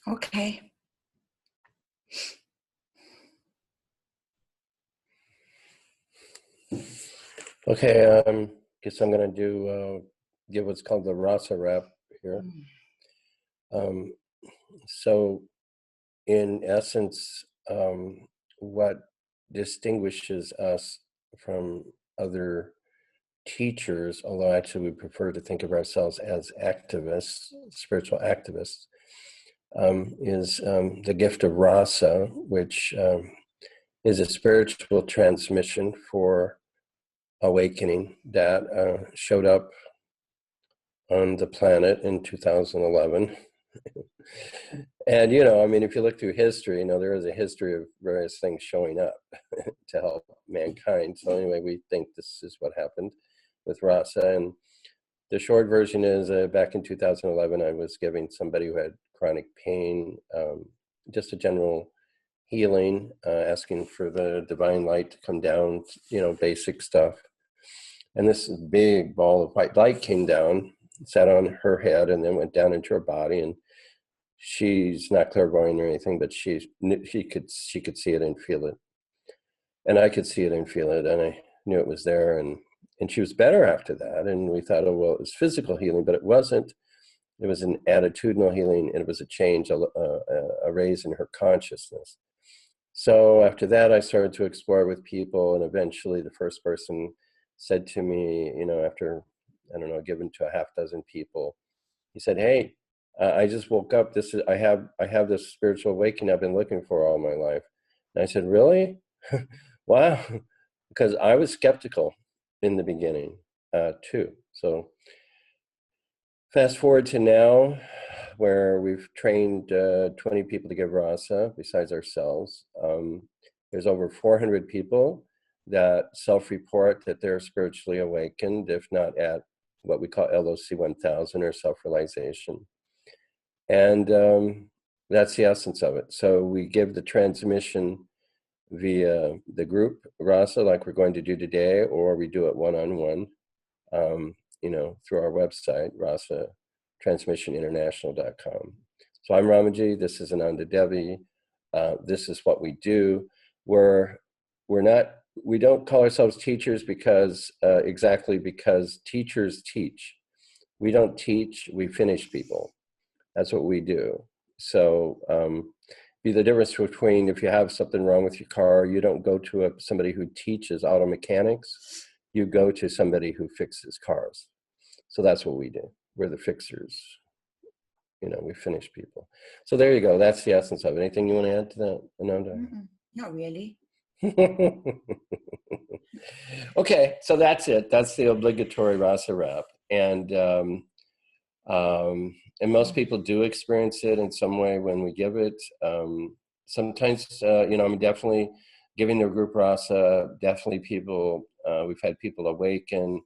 Okay. Okay, guess I'm going to give what's called the rasa wrap here. So in essence, what distinguishes us from other teachers, although actually we prefer to think of ourselves as activists, spiritual activists, is the gift of rasa, which is a spiritual transmission for awakening that showed up on the planet in 2011. And, you know, I mean, if you look through history, you know, there is a history of various things showing up to help mankind. So anyway, we think this is what happened with rasa. And the short version is back in 2011, I was giving somebody who had chronic pain, just a general healing, asking for the divine light to come down, you know, basic stuff. And this big ball of white light came down, sat on her head, and then went down into her body. And she's not clairvoyant or anything, but she could see it and feel it. And I could see it and feel it, and I knew it was there. And she was better after that. And we thought, oh, well, it was physical healing, but it wasn't. It was an attitudinal healing, and it was a change, a raise in her consciousness. So after that, I started to explore with people, and eventually the first person said to me, you know, after, I don't know, given to a half dozen people, he said, hey, I just woke up. I have this spiritual awakening I've been looking for all my life. And I said, really? Wow. Because I was skeptical in the beginning too. So fast forward to now, where we've trained 20 people to give rasa besides ourselves. There's over 400 people that self-report that they're spiritually awakened, if not at what we call LOC 1000 or self-realization. And that's the essence of it. So we give the transmission via the group rasa, like we're going to do today, or we do it one-on-one, you know, through our website, rasatransmissioninternational.com. So I'm Ramaji, this is Ananda Devi. This is what we do. We don't call ourselves teachers because, exactly because teachers teach. We don't teach, we finish people. That's what we do. So be the difference between, if you have something wrong with your car, you don't go to somebody who teaches auto mechanics, you go to somebody who fixes cars. So that's what we do. We're the fixers. You know, we finish people. So there you go. That's the essence of it. Anything you want to add to that, Ananda? Not really. Okay, so that's it. That's the obligatory rasa wrap. And most people do experience it in some way when we give it. Sometimes, you know, I'm definitely giving the group rasa, definitely people, we've had people awaken.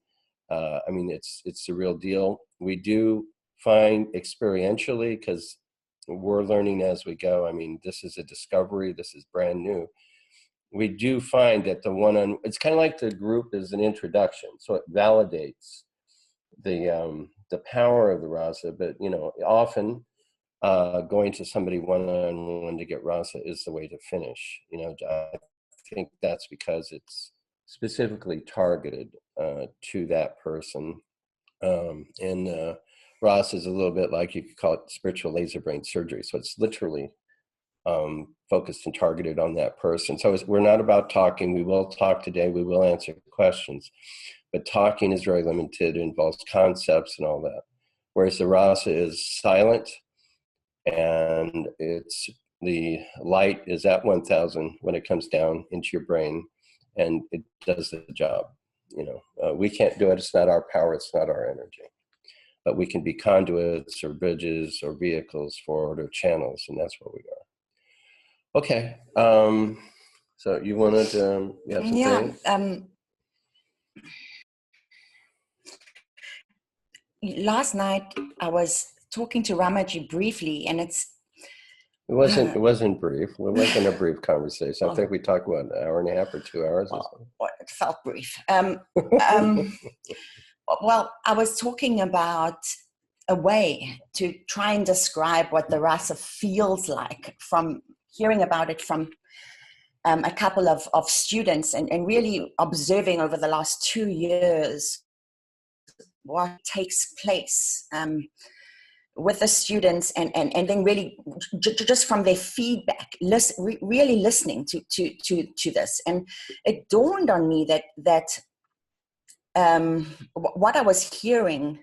I mean, it's the real deal. We do find experientially, because we're learning as we go. I mean, this is a discovery. This is brand new. We do find that it's kind of like the group is an introduction. So it validates the power of the rasa, but, you know, often going to somebody one-on-one to get rasa is the way to finish. You know, I think that's because it's specifically targeted to that person. And rasa is a little bit like, you could call it spiritual laser brain surgery. So it's literally focused and targeted on that person. So we're not about talking. We will talk today. We will answer questions. But talking is very limited. It involves concepts and all that. Whereas the rasa is silent, and the light is at 1000 when it comes down into your brain, and it does the job. You know, we can't do it. It's not our power. It's not our energy. But we can be conduits or bridges or vehicles forward, or channels, and that's what we are. Okay. So you wanted to, you have something? Yeah. Last night I was talking to Ramaji briefly, and it wasn't brief. It wasn't a brief conversation. I think we talked about an hour and a half or 2 hours or something. Well, it felt brief. Well, I was talking about a way to try and describe what the rasa feels like from hearing about it from a couple of students and really observing over the last 2 years what takes place with the students and then really just from their feedback, really listening to this. And it dawned on me that what I was hearing,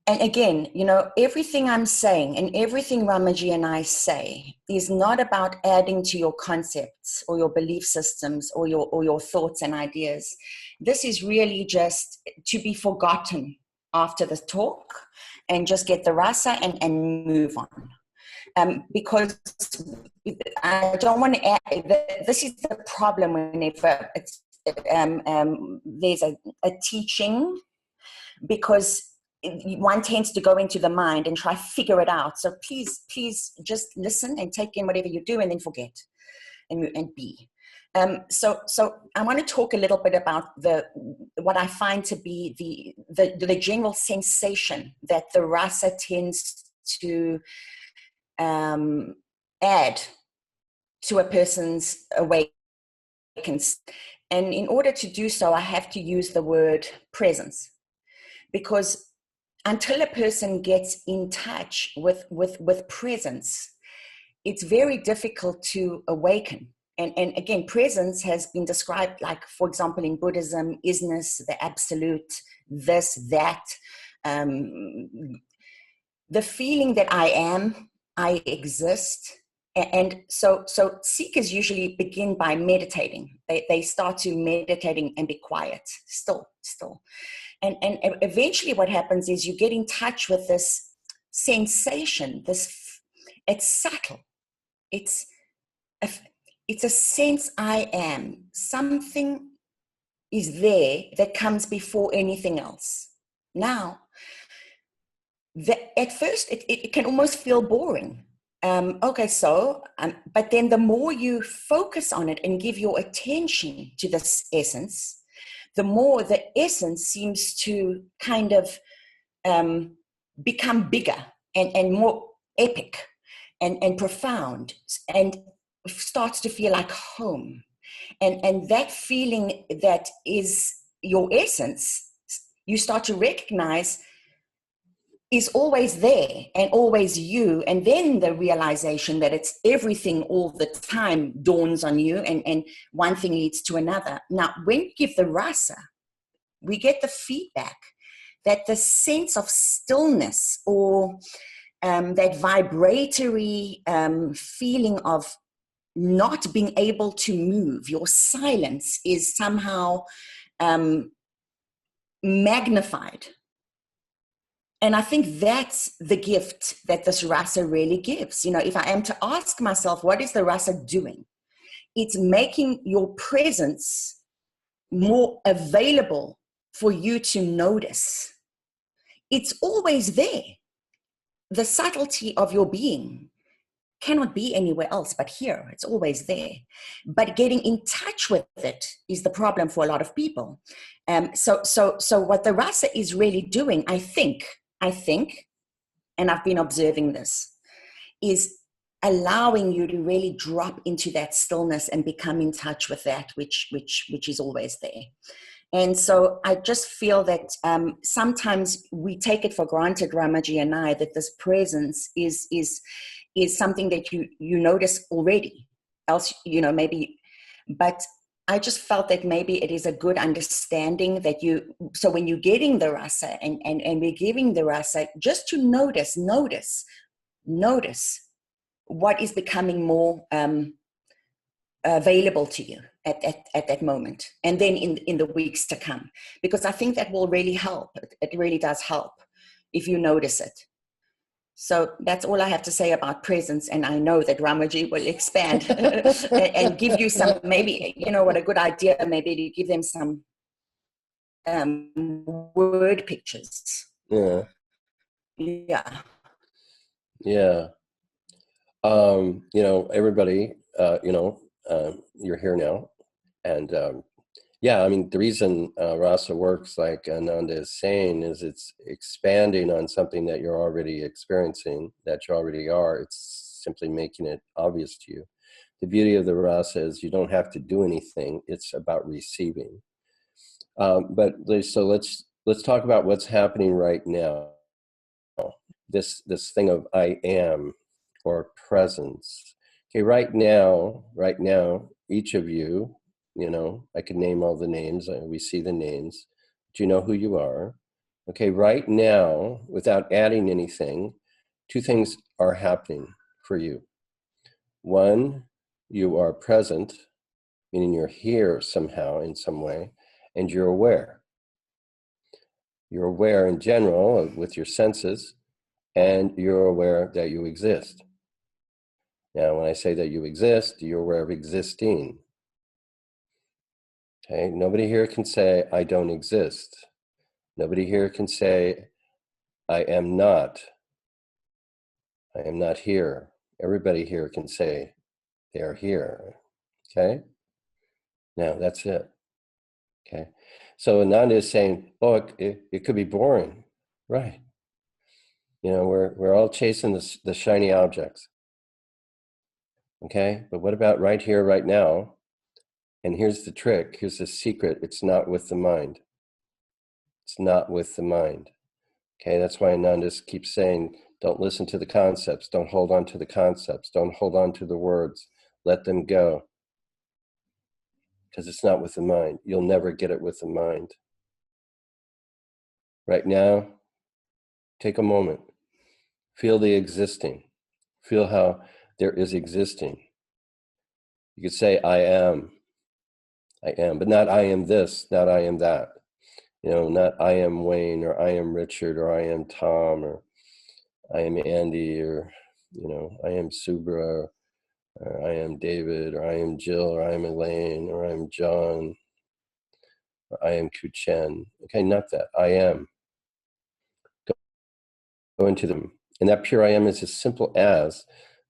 and again, you know, everything I'm saying and everything Ramaji and I say is not about adding to your concepts or your belief systems or your thoughts and ideas. This is really just to be forgotten after the talk and just get the rasa and move on. Because I don't want to add, this is the problem whenever there's a teaching, because one tends to go into the mind and try to figure it out. So please just listen and take in whatever you do and then forget and be. So I want to talk a little bit about what I find to be the general sensation that the rasa tends to add to a person's awakens. And in order to do so, I have to use the word presence, because until a person gets in touch with presence, it's very difficult to awaken. And again, presence has been described, like, for example, in Buddhism, isness, the absolute, this, that, the feeling that I am, I exist. And so seekers usually begin by meditating. They start to meditating and be quiet, still. And eventually what happens is you get in touch with this sensation, it's subtle. It's a sense I am. Something is there that comes before anything else. Now, at first it can almost feel boring. But then the more you focus on it and give your attention to this essence, the more the essence seems to kind of become bigger and more epic and profound, and starts to feel like home. And that feeling that is your essence, you start to recognize is always there and always you. And then the realization that it's everything all the time dawns on you, and one thing leads to another. Now, when you give the rasa, we get the feedback that the sense of stillness or that vibratory feeling of not being able to move, your silence is somehow magnified. And I think that's the gift that this rasa really gives. You know, if I am to ask myself, what is the rasa doing? It's making your presence more available for you to notice. It's always there. The subtlety of your being cannot be anywhere else but here. It's always there. But getting in touch with it is the problem for a lot of people. So what the rasa is really doing, I think, and I've been observing this, is allowing you to really drop into that stillness and become in touch with that which is always there. And so I just feel that sometimes we take it for granted, Ramaji and I, that this presence is something that you notice already. Else, you know, maybe, but I just felt that maybe it is a good understanding that so when you're getting the rasa and we're giving the rasa, just to notice what is becoming more available to you at that moment, and then in the weeks to come, because I think that will really help. It really does help if you notice it. So that's all I have to say about presence, and I know that Ramaji will expand and give you some, maybe, you know what, a good idea, maybe to give them some word pictures. Yeah. Yeah. You know, everybody, you're here now, and Yeah, I mean, the reason rasa works, like Ananda is saying, is it's expanding on something that you're already experiencing, that you already are. It's simply making it obvious to you. The beauty of the rasa is you don't have to do anything. It's about receiving. But so let's talk about what's happening right now. This thing of I am, or presence. Okay, right now, each of you, I could name all the names. We see the names. Do you know who you are? Okay, right now, without adding anything, two things are happening for you. One, you are present, meaning you're here somehow in some way, and you're aware. You're aware in general with your senses, and you're aware that you exist. Now, when I say that you exist, you're aware of existing. Okay, nobody here can say, I don't exist. Nobody here can say, I am not here. Everybody here can say, they're here. Okay? Now, that's it. Okay? So Ananda is saying, oh, it could be boring. Right. We're all chasing the shiny objects. Okay? But what about right here, right now? And here's the trick. Here's the secret. It's not with the mind. It's not with the mind. Okay, that's why Ananda keeps saying, don't listen to the concepts. Don't hold on to the concepts. Don't hold on to the words. Let them go. Because it's not with the mind. You'll never get it with the mind. Right now, take a moment. Feel the existing. Feel how there is existing. You could say, I am, but not I am this, not I am that. Not I am Wayne, or I am Richard, or I am Tom, or I am Andy, or, I am Subra, or I am David, or I am Jill, or I am Elaine, or I am John, or I am Kuchen. Okay, not that. I am. Go into them. And that pure I am is as simple as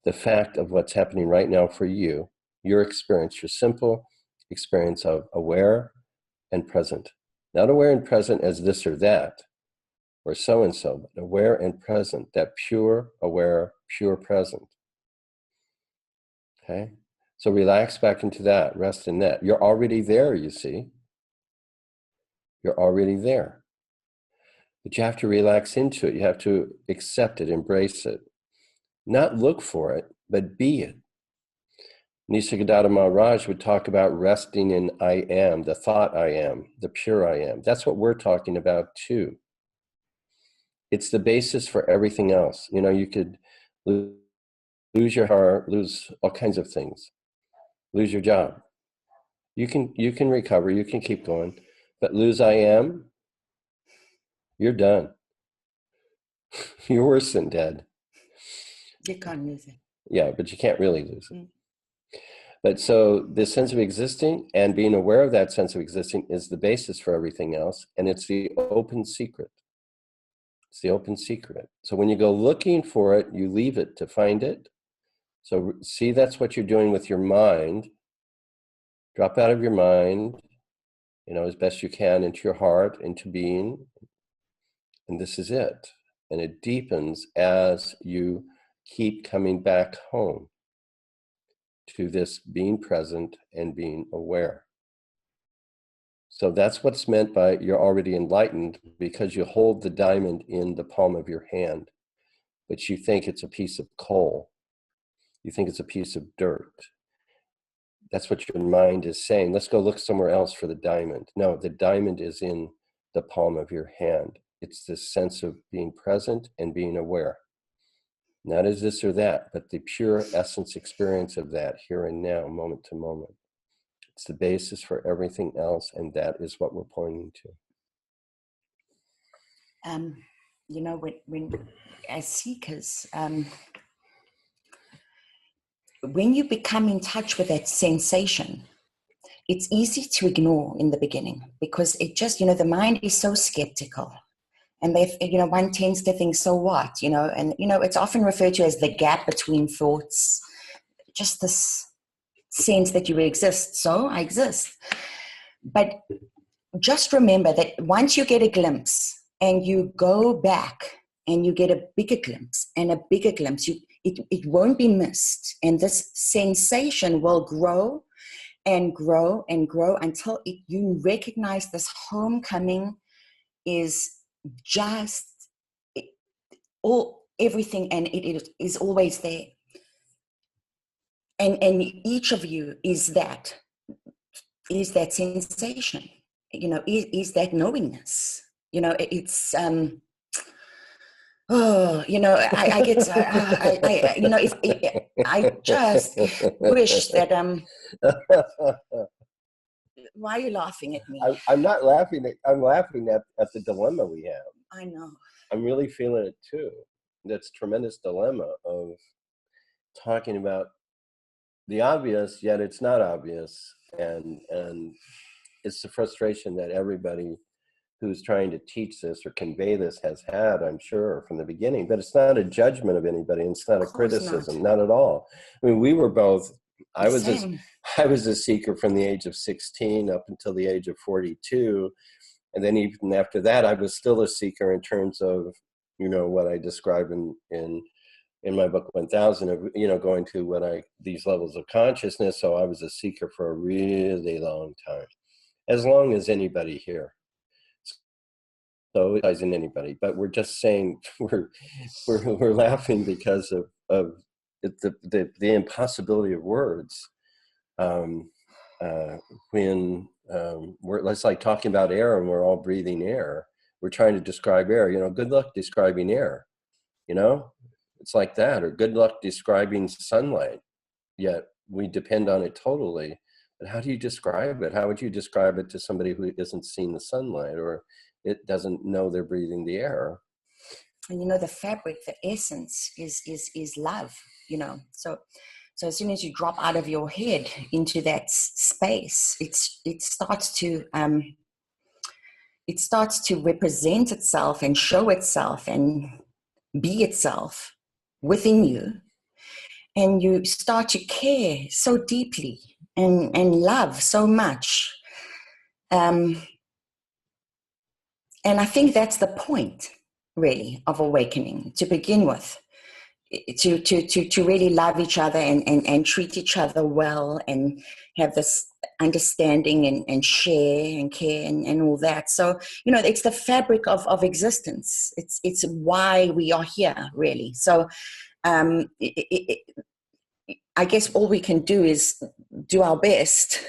the fact of what's happening right now for you, your experience, your simple experience of aware and present. Not aware and present as this or that, or so-and-so, but aware and present, that pure, aware, pure present. Okay? So relax back into that, rest in that. You're already there, you see. You're already there. But you have to relax into it. You have to accept it, embrace it. Not look for it, but be it. Nisargadatta Maharaj would talk about resting in I am, the thought I am, the pure I am. That's what we're talking about too. It's the basis for everything else. You could lose your heart, lose all kinds of things, lose your job. You can recover, you can keep going, but lose I am, you're done. You're worse than dead. You can't lose it. Yeah, but you can't really lose it. But so this sense of existing and being aware of that sense of existing is the basis for everything else, and it's the open secret. It's the open secret. So when you go looking for it, you leave it to find it. So see, that's what you're doing with your mind. Drop out of your mind, as best you can, into your heart, into being. And this is it. And it deepens as you keep coming back home to this being present and being aware. So that's what's meant by you're already enlightened, because you hold the diamond in the palm of your hand, but you think it's a piece of coal. You think it's a piece of dirt. That's what your mind is saying. Let's go look somewhere else for the diamond. No, the diamond is in the palm of your hand. It's this sense of being present and being aware. Not as this or that, but the pure essence experience of that here and now, moment to moment. It's the basis for everything else, and that is what we're pointing to. When as seekers, when you become in touch with that sensation, it's easy to ignore in the beginning, because it just, the mind is so skeptical. And one tends to think, so what, and, it's often referred to as the gap between thoughts, just this sense that you exist. So I exist. But just remember that once you get a glimpse and you go back and you get a bigger glimpse and a bigger glimpse, it won't be missed. And this sensation will grow and grow and grow until you recognize this homecoming is just everything, and it is always there. And each of you is that sensation, you know, is that knowingness. You know, it's oh, you know, I get, you know, if I just wish that why are you laughing at me? I'm not laughing. I'm laughing at the dilemma we have. I know. I'm really feeling it too. That's tremendous dilemma of talking about the obvious, yet it's not obvious, and it's the frustration that everybody who's trying to teach this or convey this has had, I'm sure, from the beginning. But it's not a judgment of anybody, and it's not a criticism, not at all. I mean, we were both. I was a seeker from the age of 16 up until the age of 42, and then even after that, I was still a seeker in terms of, you know, what I describe in my book 1000 of, you know, going to these levels of consciousness. So I was a seeker for a really long time, as long as anybody here. So it isn't anybody, but we're just saying we're laughing because of the impossibility of words. When it's like talking about air and we're all breathing air. We're trying to describe air. You know, good luck describing air. You know, it's like that. Or good luck describing sunlight. Yet we depend on it totally. But how do you describe it? How would you describe it to somebody who isn't seeing the sunlight or it doesn't know they're breathing the air? And you know, the fabric, the essence is love, you know. So as soon as you drop out of your head into that space, it starts to represent itself and show itself and be itself within you. And you start to care so deeply and love so much. And I think that's the point, really, of awakening, to begin with, to really love each other and treat each other well and have this understanding and share and care and all that. So, you know, it's the fabric of existence. It's why we are here, really. So I guess all we can do is do our best,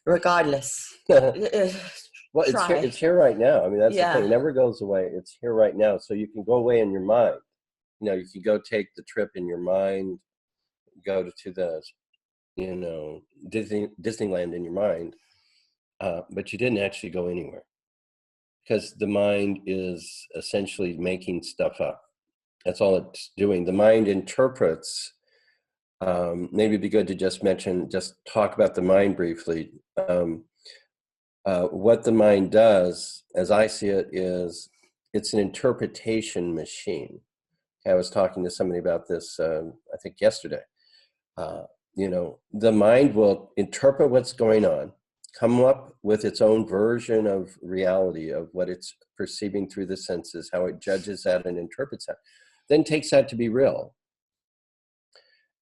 regardless. Well, it's here right now. I mean, that's the thing. It never goes away. It's here right now. So you can go away in your mind. You know, you can go take the trip in your mind, go to the, you know, Disneyland in your mind, but you didn't actually go anywhere because the mind is essentially making stuff up. That's all it's doing. The mind interprets. Maybe it'd be good to just talk about the mind briefly. What the mind does, as I see it, is it's an interpretation machine. I was talking to somebody about this, I think yesterday. You know, the mind will interpret what's going on, come up with its own version of reality, of what it's perceiving through the senses, how it judges that and interprets that, then takes that to be real.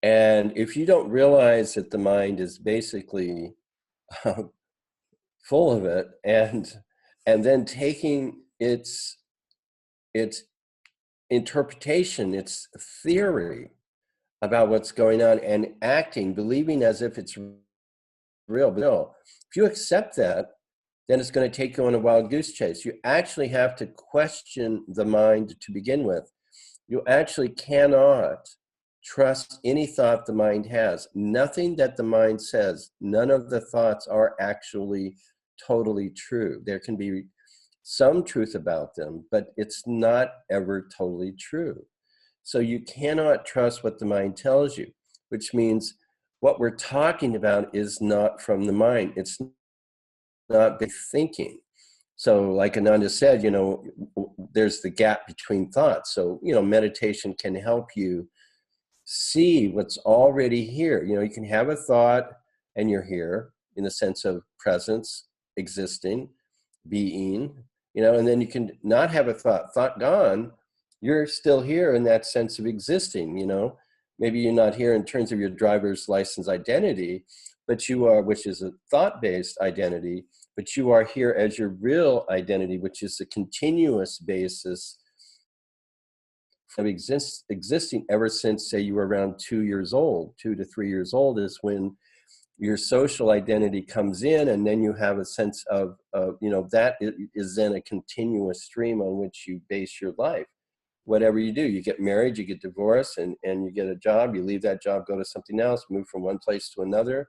And if you don't realize that the mind is basically full of it, and then taking its interpretation, its theory about what's going on and acting, believing as if it's real. But no, if you accept that, then it's going to take you on a wild goose chase. You actually have to question the mind to begin with. You actually cannot trust any thought the mind has. Nothing that the mind says, none of the thoughts are actually totally true. There can be some truth about them, but it's not ever totally true. So you cannot trust what the mind tells you, which means what we're talking about is not from the mind. It's not big thinking. So like Ananda said, you know, there's the gap between thoughts. So, you know, meditation can help you see what's already here. You know, you can have a thought and you're here. in the sense of presence, existing, being, and then you can not have a thought gone, you're still here in that sense of existing, maybe you're not here in terms of your driver's license identity, but you are, which is a thought-based identity, but you are here as your real identity, which is a continuous basis of existing ever since, say, you were around 2 years old. 2 to 3 years old is when your social identity comes in, and then you have a sense of that is then a continuous stream on which you base your life. Whatever you do, you get married, you get divorced, and you get a job, you leave that job, go to something else, move from one place to another,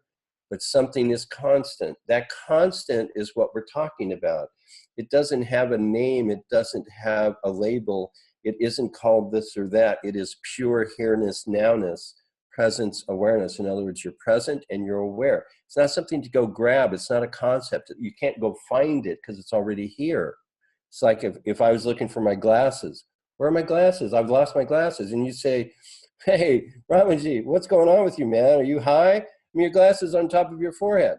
but something is constant. That constant is what we're talking about. It doesn't have a name, it doesn't have a label, it isn't called this or that. It is pure here-ness, now-ness, presence, awareness. In other words, you're present and you're aware. It's not something to go grab. It's not a concept. You can't go find it because it's already here. It's like if I was looking for my glasses. Where are my glasses? I've lost my glasses. And you say, hey, Ramaji, what's going on with you, man? Are you high? I mean, your glasses on top of your forehead.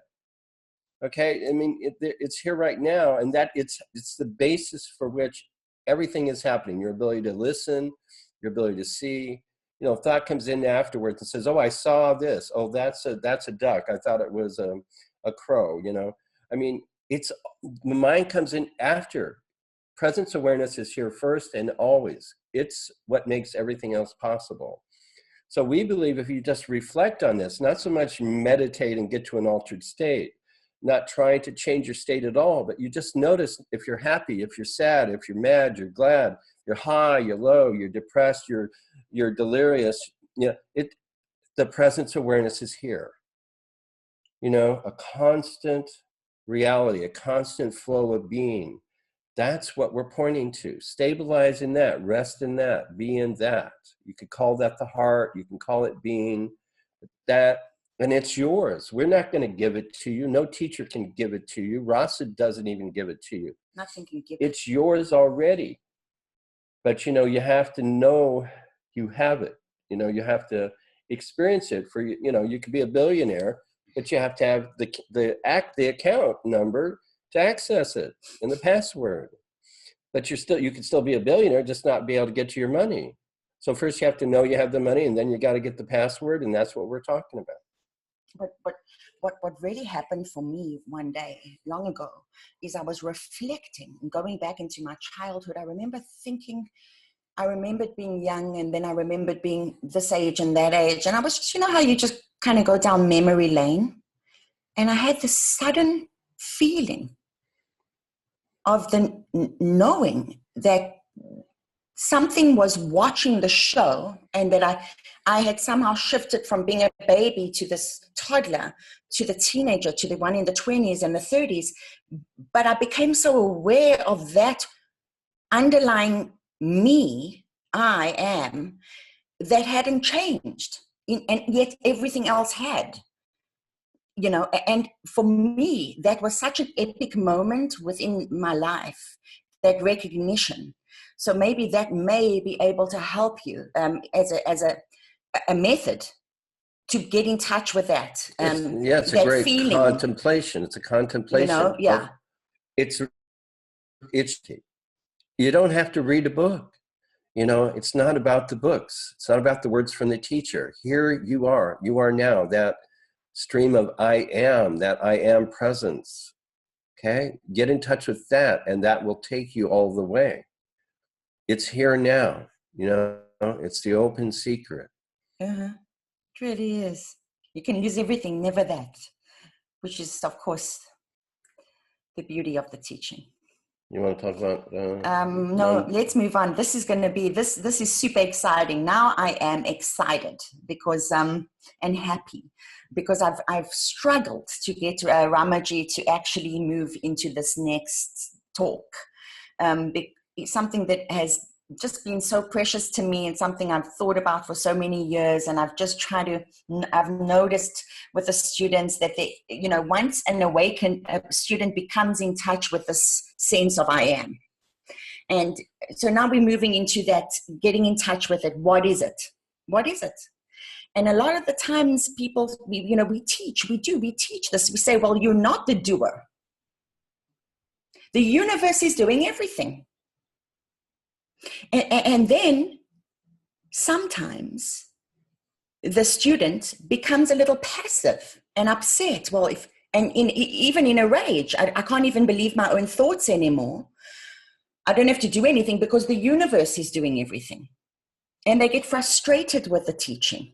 Okay, I mean, it's here right now, and that it's the basis for which everything is happening. Your ability to listen, your ability to see. Thought comes in afterwards and says, oh, I saw this. Oh, that's a duck. I thought it was a crow, I mean, the mind comes in after. Presence awareness is here first and always. It's what makes everything else possible. So we believe if you just reflect on this, not so much meditate and get to an altered state, not trying to change your state at all, but you just notice if you're happy, if you're sad, if you're mad, you're glad, you're high, you're low, you're depressed, you're delirious. The presence awareness is here. A constant reality, a constant flow of being. That's what we're pointing to. Stabilize in that, rest in that, be in that. You could call that the heart, you can call it being, that, and it's yours. We're not going to give it to you. No teacher can give it to you. Rasa doesn't even give it to you. Nothing can give it. It's yours already. But, you have to know you have it. You have to experience it. You could be a billionaire, but you have to have the account number to access it and the password. But you could still be a billionaire, just not be able to get to your money. So first you have to know you have the money, and then you got to get the password, and that's what we're talking about. But what really happened for me one day, long ago, is I was reflecting and going back into my childhood. I remembered being young, and then I remembered being this age and that age. And I was just, how you just kind of go down memory lane. And I had this sudden feeling of the knowing that something was watching the show, and that I had somehow shifted from being a baby to this toddler, to the teenager, to the one in the 20s and the 30s. But I became so aware of that underlying me, I am, that hadn't changed. And yet everything else had. And for me, that was such an epic moment within my life, that recognition. So maybe that may be able to help you as a method to get in touch with that. It's that a great feeling. contemplation. It's a contemplation. Yeah. It's you don't have to read a book. It's not about the books. It's not about the words from the teacher. Here you are now, that stream of I am presence. Okay? Get in touch with that, and that will take you all the way. It's here now, it's the open secret. It really is. You can lose everything, never that, which is, of course, the beauty of the teaching. You want to talk about? No, let's move on. This is going to be, this is super exciting. Now I am excited because, and happy, because I've struggled to get Ramaji to actually move into this next talk. It's something that has just been so precious to me, and something I've thought about for so many years. And I've just I've noticed with the students that they, once an awakened student becomes in touch with this sense of I am. And so now we're moving into that, getting in touch with it. What is it? What is it? And a lot of the times people, we teach this. We say, well, you're not the doer. The universe is doing everything. And then sometimes the student becomes a little passive and upset. Well, even in a rage, I can't even believe my own thoughts anymore. I don't have to do anything because the universe is doing everything. And they get frustrated with the teaching.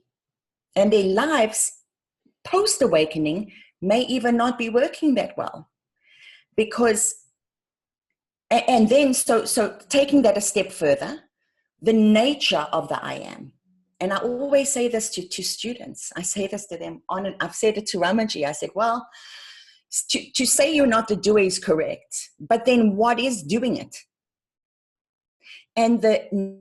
And their lives post-awakening may even not be working that well. Because, and then, so taking that a step further, the nature of the I am. And I always say this to students. I say this to them I've said it to Ramaji. I said, well, to say you're not the doer is correct, but then what is doing it? And the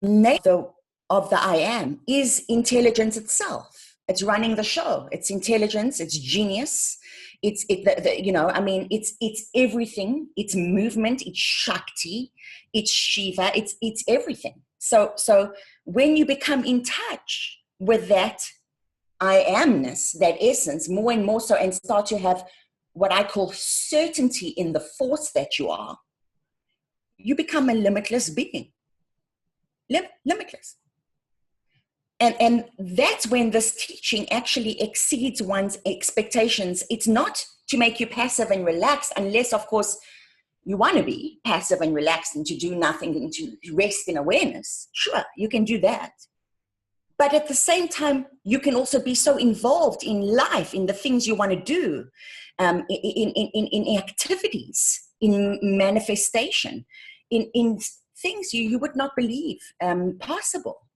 nature of the I am is intelligence itself. It's running the show. It's intelligence. It's genius. It's everything. It's movement. It's Shakti. It's Shiva. It's everything. So when you become in touch with that I amness, that essence, more and more so, and start to have what I call certainty in the force that you are, you become a limitless being. Limitless. And that's when this teaching actually exceeds one's expectations. It's not to make you passive and relaxed, unless, of course, you want to be passive and relaxed and to do nothing and to rest in awareness. Sure, you can do that. But at the same time, you can also be so involved in life, in the things you want to do, in activities, in manifestation, in things you would not believe possible.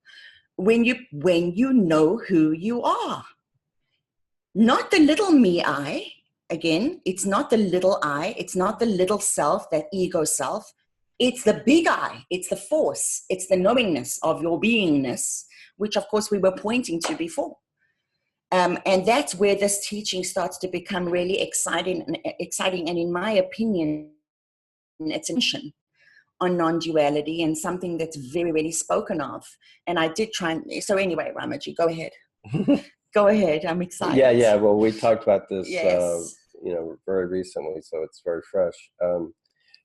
When you know who you are. Not the little me I, again, it's not the little I, it's not the little self, that ego self, it's the big I, it's the force, it's the knowingness of your beingness, which of course we were pointing to before. And that's where this teaching starts to become really exciting, and in my opinion, it's a mission on non-duality and something that's very, really spoken of. And I did try so anyway, Ramaji, go ahead. Go ahead, I'm excited. Yeah, well, we talked about this, yes. Very recently, so it's very fresh.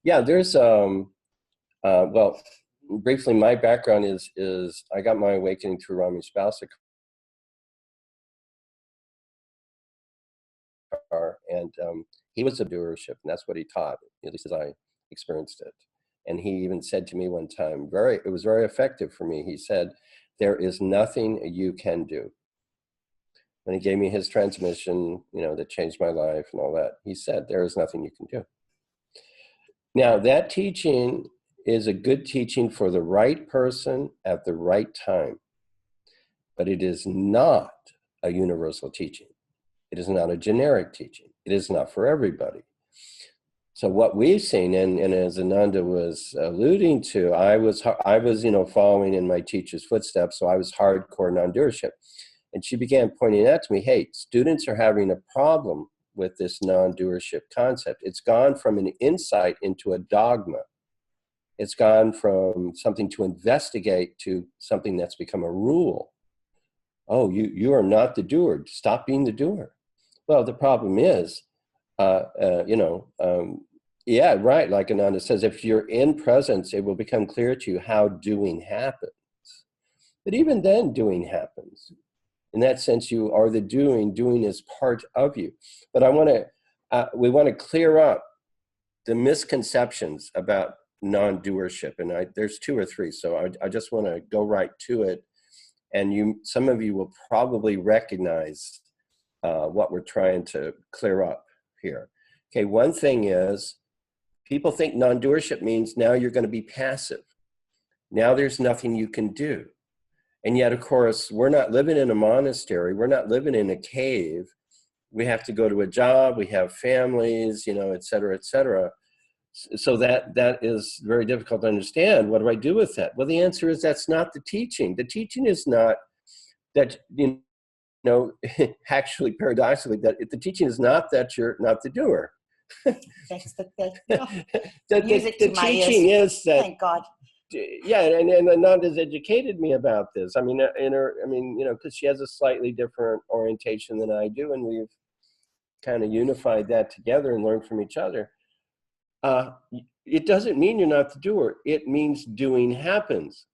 There's, well, briefly, my background is I got my awakening through Ramaji's spouse, and he was a doership, and that's what he taught, at least as I experienced it. And he even said to me one time, it was very effective for me. He said, there is nothing you can do. When he gave me his transmission, that changed my life and all that, he said, there is nothing you can do. Now, that teaching is a good teaching for the right person at the right time, but it is not a universal teaching. It is not a generic teaching. It is not for everybody. So what we've seen, and as Ananda was alluding to, I was following in my teacher's footsteps, so I was hardcore non-doership. And she began pointing out to me, hey, students are having a problem with this non-doership concept. It's gone from an insight into a dogma. It's gone from something to investigate to something that's become a rule. Oh, you are not the doer. Stop being the doer. Well, the problem is, yeah, right. Like Ananda says, if you're in presence, it will become clear to you how doing happens. But even then, doing happens. In that sense, you are the doing. Doing is part of you. But we want to clear up the misconceptions about non-doership. And there's 2 or 3. So I just want to go right to it. And some of you will probably recognize what we're trying to clear up here. Okay, one thing is, people think non-doership means now you're going to be passive. Now there's nothing you can do. And yet, of course, we're not living in a monastery. We're not living in a cave. We have to go to a job. We have families, et cetera, et cetera. So that is very difficult to understand. What do I do with that? Well, the answer is that's not the teaching. The teaching is not that, actually paradoxically, that the teaching is not that you're not the doer. That's the teaching is that, thank God. yeah, and Ananda's educated me about this. I mean, because she has a slightly different orientation than I do, and we've kind of unified that together and learned from each other. It doesn't mean you're not the doer. It means doing happens.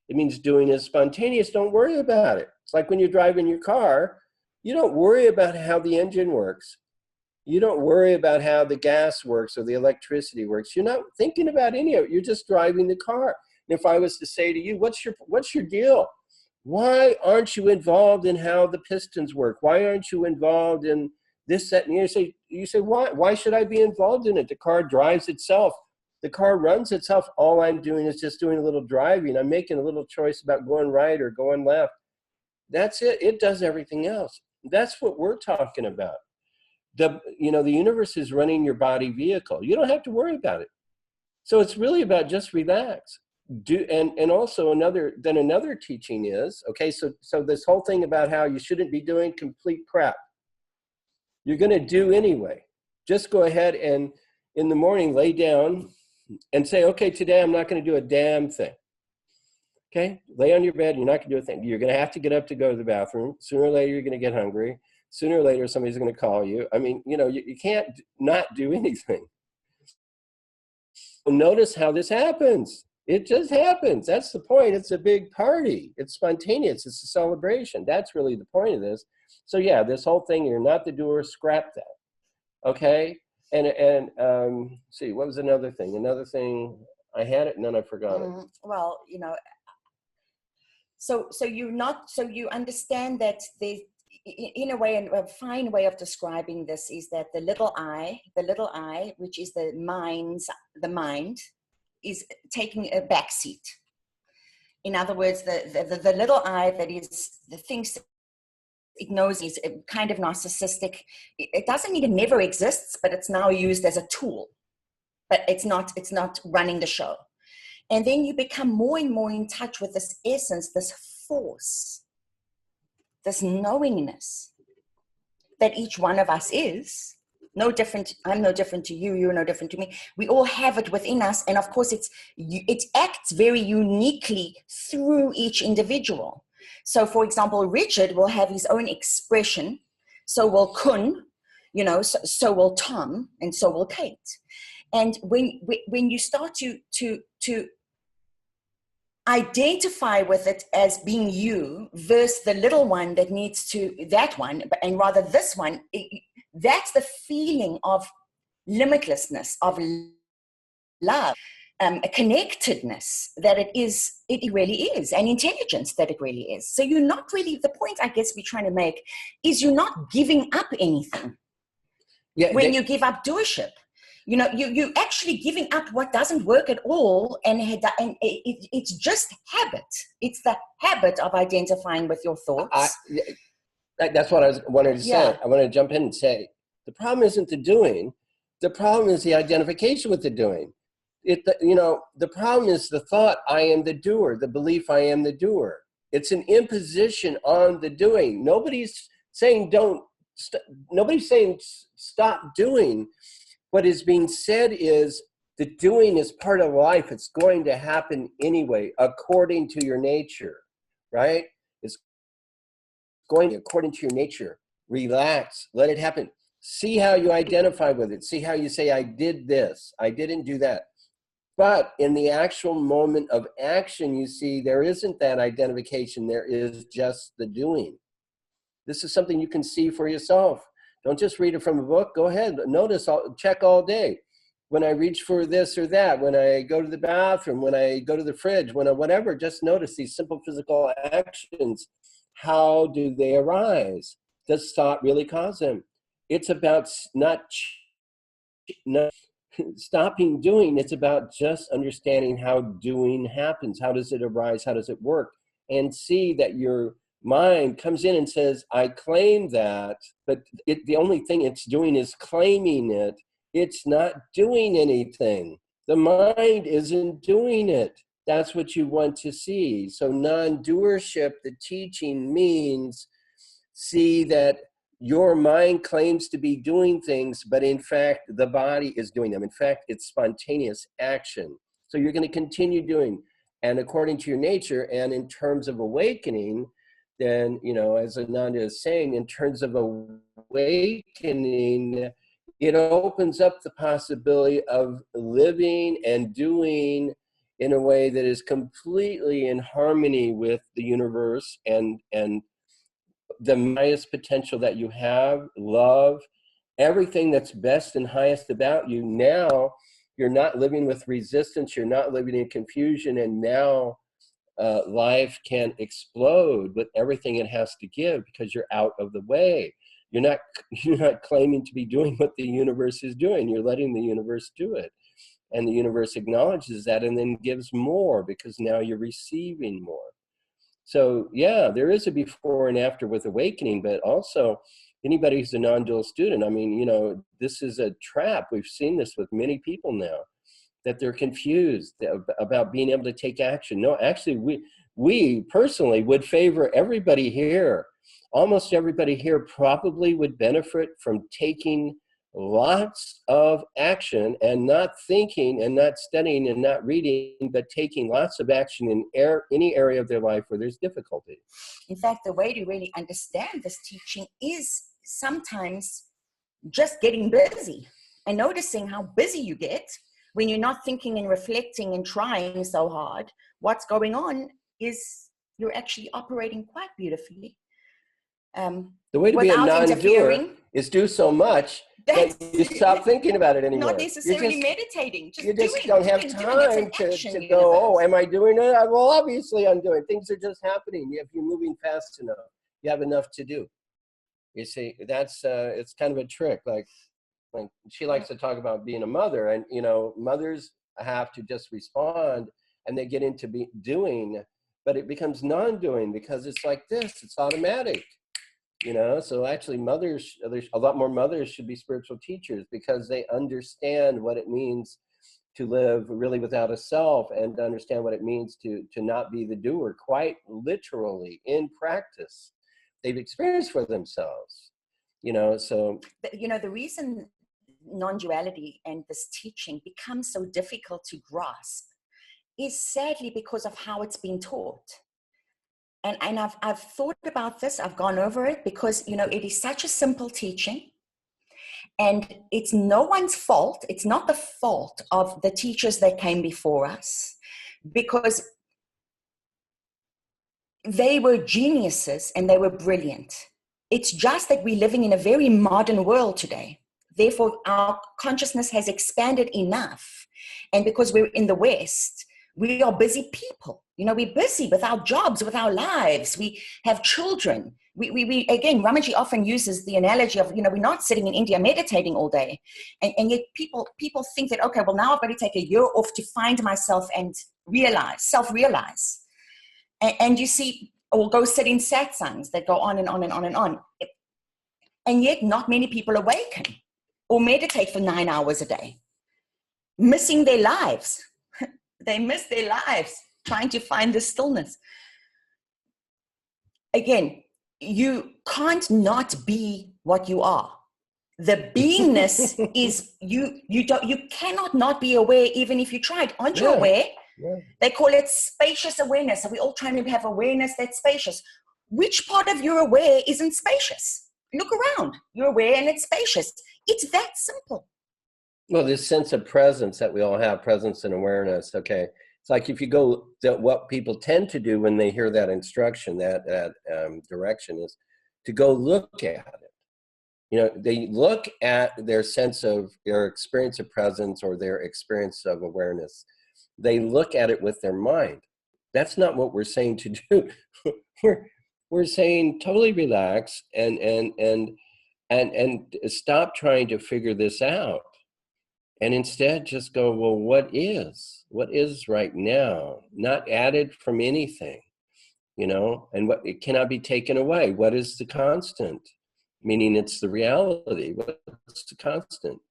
It means doing is spontaneous. Don't worry about it. It's like when you're driving your car, you don't worry about how the engine works. You don't worry about how the gas works or the electricity works. You're not thinking about any of it. You're just driving the car. And if I was to say to you, what's your deal? Why aren't you involved in how the pistons work? Why aren't you involved in this, that, and you say, why should I be involved in it? The car drives itself. The car runs itself. All I'm doing is just doing a little driving. I'm making a little choice about going right or going left. That's it. It does everything else. That's what we're talking about. The universe is running your body vehicle. You don't have to worry about it. So it's really about just relax. And also another teaching is, okay, so this whole thing about how you shouldn't be doing complete crap. You're going to do anyway. Just go ahead and in the morning lay down and say, okay, today I'm not going to do a damn thing. Okay? Lay on your bed. You're not going to do a thing. You're going to have to get up to go to the bathroom. Sooner or later, you're going to get hungry. Sooner or later, somebody's going to call you. I mean, you can't not do anything. Notice how this happens. It just happens. That's the point. It's a big party. It's spontaneous. It's a celebration. That's really the point of this. So yeah, this whole thing, you're not the doer, scrap that. Okay? And see, what was another thing? Another thing, I had it and then I forgot it. Well, so you understand that there's, in a way, a fine way of describing this is that the little I, which is the mind, is taking a back seat. In other words, the little I that is the things it knows is kind of narcissistic. It doesn't mean it never exists, but it's now used as a tool. But it's not running the show. And then you become more and more in touch with this essence, this force, this knowingness that each one of us is no different. I'm no different to you. You're no different to me. We all have it within us. And of course, it acts very uniquely through each individual. So for example, Richard will have his own expression. So will Kun, so will Tom, and so will Kate. And when you start to identify with it as being you versus the little one that needs that one, and rather this one, that's the feeling of limitlessness, of love, a connectedness that it really is, and intelligence that it really is. So you're not really, the point I guess we're trying to make is you're not giving up anything. Yeah, when you give up doership. You're actually giving up what doesn't work at all, and it's just habit. It's the habit of identifying with your thoughts. That's what I wanted to say. I want to jump in and say, the problem isn't the doing. The problem is the identification with the doing. The problem is the thought, I am the doer, the belief I am the doer. It's an imposition on the doing. Nobody's saying nobody's saying stop doing. What is being said is the doing is part of life. It's going to happen anyway, according to your nature, right? It's going according to your nature. Relax, let it happen. See how you identify with it. See how you say, I did this, I didn't do that. But in the actual moment of action, you see there isn't that identification. There is just the doing. This is something you can see for yourself. Don't just read it from a book. Go ahead. Notice, check all day. When I reach for this or that, when I go to the bathroom, when I go to the fridge, whatever, just notice these simple physical actions. How do they arise? Does thought really cause them? It's about not stopping doing. It's about just understanding how doing happens. How does it arise? How does it work? And see that your mind comes in and says, I claim that, but the only thing it's doing is claiming it. It's not doing anything. The mind isn't doing it. That's what you want to see. So non-doership, the teaching means see that your mind claims to be doing things, but in fact, the body is doing them. In fact, it's spontaneous action. So you're going to continue doing. and according to your nature. And in terms of awakening, then, you know, as Ananda is saying, in terms of awakening, it opens up the possibility of living and doing in a way that is completely in harmony with the universe and the highest potential that you have, love, everything that's best and highest about you. Now you're not living with resistance, you're not living in confusion, and now life can explode with everything it has to give because you're out of the way. You're not claiming to be doing what the universe is doing. You're letting the universe do it. And the universe acknowledges that and then gives more because now you're receiving more. So yeah, there is a before and after with awakening, but also anybody who's a non-dual student, I mean, you know, this is a trap. We've seen this with many people now, that they're confused about being able to take action. No, actually, we personally would favor everybody here. Almost everybody here probably would benefit from taking lots of action and not thinking and not studying and not reading, but taking lots of action in any area of their life where there's difficulty. In fact, the way to really understand this teaching is sometimes just getting busy and noticing how busy you get when you're not thinking and reflecting and trying so hard. What's going on is you're actually operating quite beautifully. The way to be a non-doer is do so much that you stop thinking about it anymore. Not necessarily meditating. You just don't have time to go, oh, am I doing it? Well, obviously I'm doing. Things are just happening. If you're moving fast enough, you have enough to do. You see, that's it's kind of a trick. Like she likes to talk about being a mother, and you know, mothers have to just respond, and they get into doing, but it becomes non-doing because it's like this. It's automatic. You know, so actually mothers, there's a lot more mothers should be spiritual teachers because they understand what it means to live really without a self and to understand what it means to not be the doer, quite literally in practice. They've experienced for themselves, you know, so. You know, the reason non-duality and this teaching becomes so difficult to grasp is sadly because of how it's been taught. And I've thought about this, I've gone over it because, you know, it is such a simple teaching and it's no one's fault. It's not the fault of the teachers that came before us because they were geniuses and they were brilliant. It's just that we're living in a very modern world today. Therefore, our consciousness has expanded enough. And because we're in the West, we are busy people. You know, we're busy with our jobs, with our lives. We have children. We again, Ramaji often uses the analogy of, you know, we're not sitting in India meditating all day. And yet people think that, okay, well, now I've got to take a year off to find myself and self-realize. And you see, or go sit in satsangs that go on and on and on and on. And yet not many people awaken or meditate for 9 hours a day, missing their lives. They miss their lives trying to find the stillness. Again, you can't not be what you are. The beingness is you cannot not be aware even if you tried. Aren't you aware? Yeah. They call it spacious awareness. So we're all trying to have awareness that's spacious. Which part of your aware isn't spacious? Look around. You're aware and it's spacious. It's that simple. Well, this sense of presence that we all have, presence and awareness, okay. It's like if you go, what people tend to do when they hear that instruction, that direction is to go look at it. You know, they look at their sense of, their experience of presence or their experience of awareness. They look at it with their mind. That's not what we're saying to do. We're saying totally relax and stop trying to figure this out. And instead just go, well, what is right now? Not added from anything, you know, and what it cannot be taken away. What is the constant? Meaning it's the reality. What's the constant?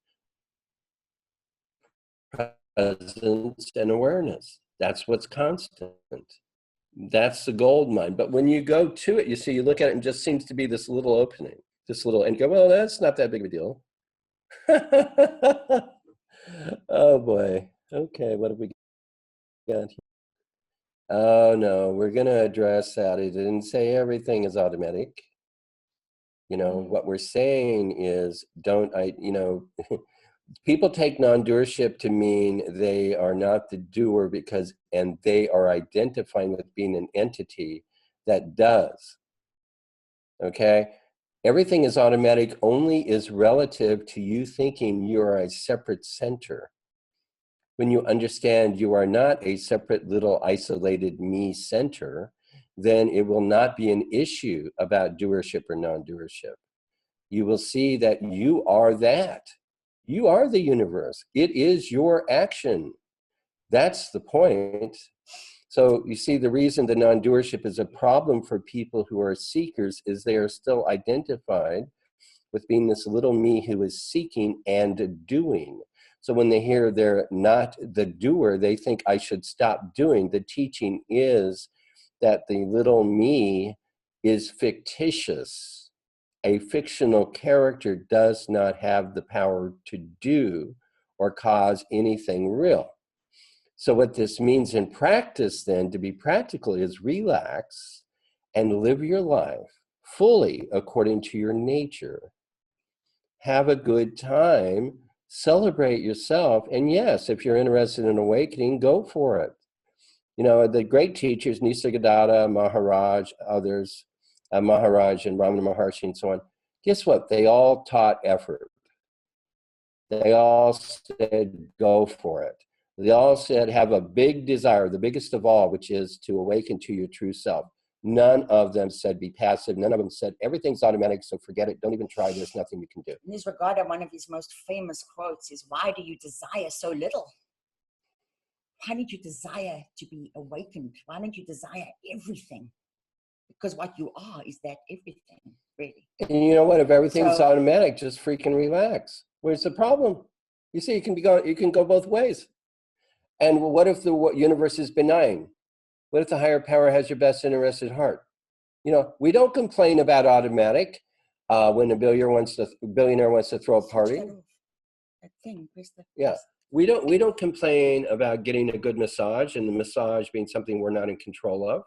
Presence and awareness. That's what's constant. That's the gold mine. But when you go to it, you see, you look at it and it just seems to be this little opening, and you go, well, that's not that big of a deal. Oh boy. Okay, what have we got here? Oh no, we're going to address that. It didn't say everything is automatic. You know, what we're saying is people take non-doership to mean they are not the doer and they are identifying with being an entity that does. Okay? Everything is automatic only is relative to you thinking you are a separate center. When you understand you are not a separate little isolated me center, then it will not be an issue about doership or non-doership. You will see that you are that. You are the universe. It is your action. That's the point. So you see, the reason the non-doership is a problem for people who are seekers is they are still identified with being this little me who is seeking and doing. So when they hear they're not the doer, they think I should stop doing. The teaching is that the little me is fictitious. A fictional character does not have the power to do or cause anything real. So what this means in practice then, to be practical, is relax and live your life fully according to your nature. Have a good time, celebrate yourself, and yes, if you're interested in awakening, go for it. You know, the great teachers, Nisargadatta, Maharaj, others, Maharaj and Ramana Maharshi and so on, guess what? They all taught effort. They all said, go for it. They all said, have a big desire, the biggest of all, which is to awaken to your true self. None of them said be passive. None of them said everything's automatic, so forget it. Don't even try. There's nothing you can do. Nisargadatta, one of his most famous quotes is, why do you desire so little? Why don't you desire to be awakened? Why don't you desire everything? Because what you are is that everything, really. And you know what? If everything's automatic, just freaking relax. Where's the problem? You see, you can go both ways. And what if the universe is benign? What if the higher power has your best interest at heart? You know, we don't complain about automatic when a billionaire wants to throw a party. Yeah, we don't complain about getting a good massage and the massage being something we're not in control of.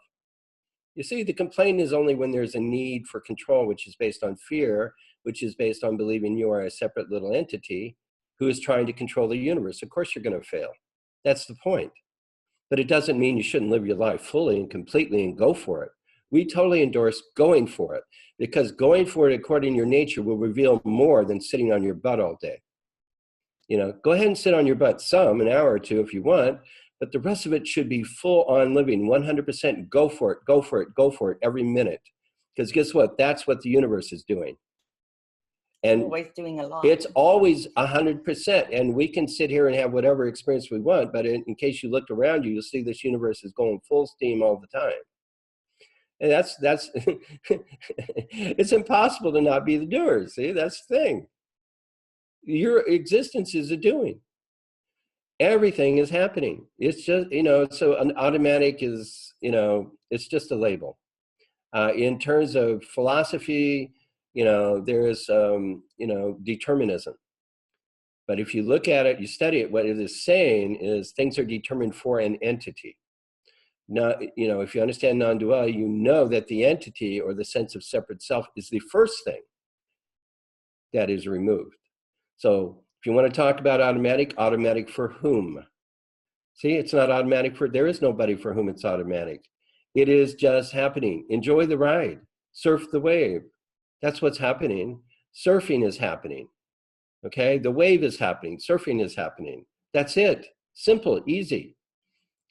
You see, the complaint is only when there's a need for control, which is based on fear, which is based on believing you are a separate little entity who is trying to control the universe. Of course, you're going to fail. That's the point. But it doesn't mean you shouldn't live your life fully and completely and go for it. We totally endorse going for it, because going for it according to your nature will reveal more than sitting on your butt all day. You know, go ahead and sit on your butt an hour or two if you want, but the rest of it should be full on living, 100%. Go for it, go for it, go for it every minute. Because guess what? That's what the universe is doing. And always doing a lot. It's always 100%. And we can sit here and have whatever experience we want, but in case you looked around you, you'll see this universe is going full steam all the time. And that's it's impossible to not be the doer. See, that's the thing. Your existence is a doing. Everything is happening. It's just, you know, so an automatic is, you know, it's just a label. In terms of philosophy, you know, there is, you know, determinism. But if you look at it, you study it, what it is saying is things are determined for an entity. Now, you know, if you understand non-duality, you know that the entity or the sense of separate self is the first thing that is removed. So if you want to talk about automatic for whom? See, it's not automatic for, there is nobody for whom it's automatic. It is just happening. Enjoy the ride. Surf the wave. That's what's happening. Surfing is happening. Okay? The wave is happening. Surfing is happening. That's it. Simple, easy.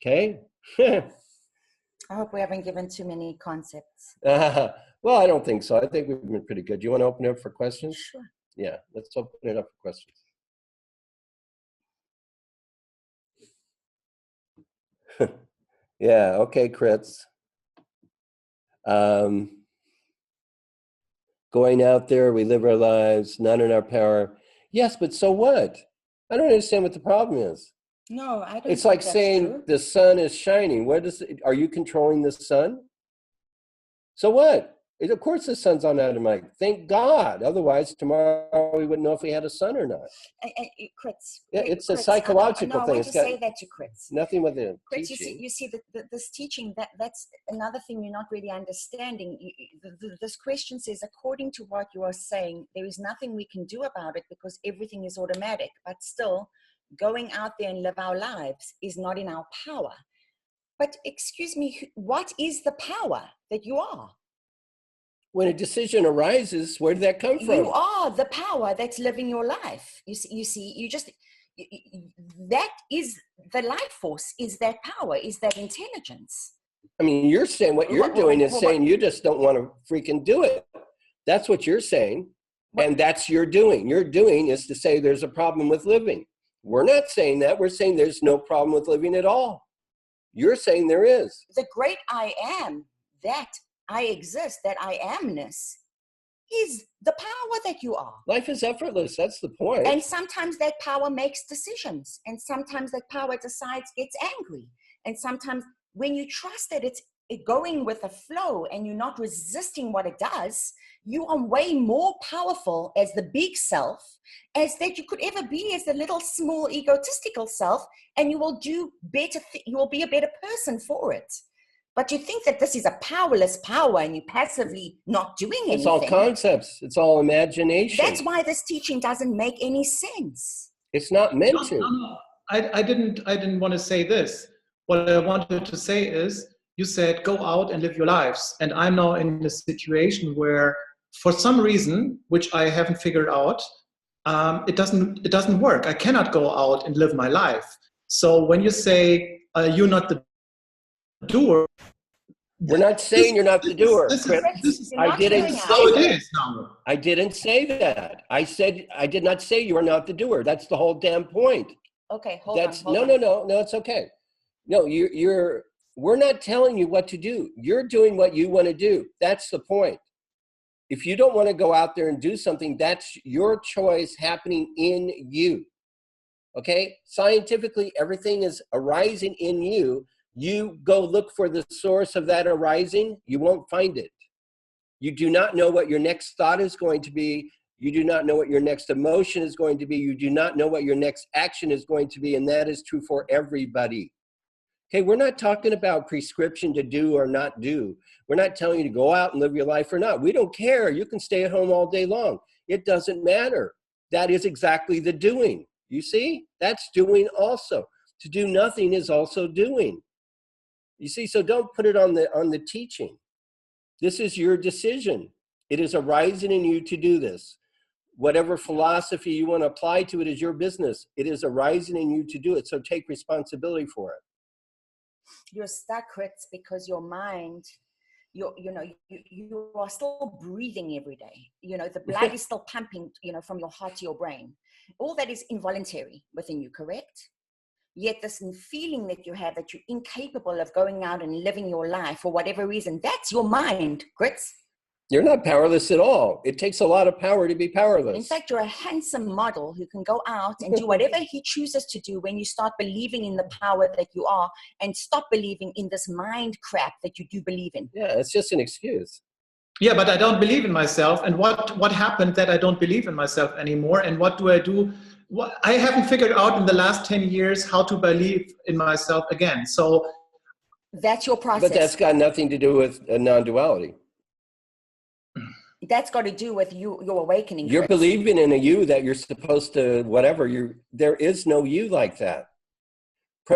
Okay? I hope we haven't given too many concepts. Well, I don't think so. I think we've been pretty good. Do you want to open it up for questions? Sure. Yeah, let's open it up for questions. Yeah, okay, Kritz. Going out there, we live our lives, not in our power. Yes, but so what? I don't understand what the problem is. No, I don't. It's like saying the sun is shining. Are you controlling the sun? So what? Of course the sun's on automatic. Thank God. Otherwise, tomorrow we wouldn't know if we had a sun or not. Kritz. Yeah, it's a Kritz, psychological I thing. want It's to got say that to Kritz. nothing with the Kritz, teaching. you see this teaching, that's another thing you're not really understanding. This question says, according to what you are saying, there is nothing we can do about it because everything is automatic. But still, going out there and live our lives is not in our power. But excuse me, what is the power that you are? When a decision arises, where did that come from? You are the power that's living your life. That is the life force, is that power, is that intelligence. I mean, you're saying what you're doing is saying you just don't want to freaking do it. That's what you're saying. And that's your doing. Your doing is to say there's a problem with living. We're not saying that. We're saying there's no problem with living at all. You're saying there is. The great I am, that I exist, that I amness, is the power that you are. Life is effortless. That's the point. And sometimes that power makes decisions. And sometimes that power decides, gets angry. And sometimes when you trust that it's going with the flow and you're not resisting what it does, you are way more powerful as the big self as that you could ever be as the little small egotistical self, and you will do better. You will be a better person for it. But you think that this is a powerless power and you're passively not doing anything. It's all concepts. It's all imagination. That's why this teaching doesn't make any sense. It's not meant to. No. I didn't want to say this. What I wanted to say is, you said go out and live your lives, and I'm now in a situation where, for some reason which I haven't figured out, it doesn't work. I cannot go out and live my life. So when you say you're not the doer, we're not saying you're not the doer. I didn't say that. I didn't say that. I said I did not say you are not the doer. That's the whole damn point. Okay, hold on. No, it's okay. No, we're not telling you what to do. You're doing what you want to do. That's the point. If you don't want to go out there and do something, that's your choice happening in you. Okay? Scientifically, everything is arising in you. You go look for the source of that arising, you won't find it. You do not know what your next thought is going to be. You do not know what your next emotion is going to be. You do not know what your next action is going to be, and that is true for everybody. Okay, we're not talking about prescription to do or not do. We're not telling you to go out and live your life or not. We don't care. You can stay at home all day long. It doesn't matter. That is exactly the doing. You see? That's doing also. To do nothing is also doing. You see, so don't put it on the teaching. This is your decision. It is arising in you to do this. Whatever philosophy you want to apply to it is your business. It is arising in you to do it. So take responsibility for it. You're stuck, Kritz, because your mind, you are still breathing every day. The blood is still pumping, from your heart to your brain. All that is involuntary within you, correct? Yet this feeling that you have that you're incapable of going out and living your life for whatever reason, that's your mind, Kritz. You're not powerless at all. It takes a lot of power to be powerless. In fact, you're a handsome model who can go out and do whatever he chooses to do when you start believing in the power that you are and stop believing in this mind crap that you do believe in. Yeah, it's just an excuse. Yeah, but I don't believe in myself. And what happened that I don't believe in myself anymore? And what do I do? I haven't figured out in the last 10 years how to believe in myself again. So that's your process. But that's got nothing to do with a non-duality. That's got to do with your awakening. You're believing in a you that you're supposed to, whatever. There is no you like that.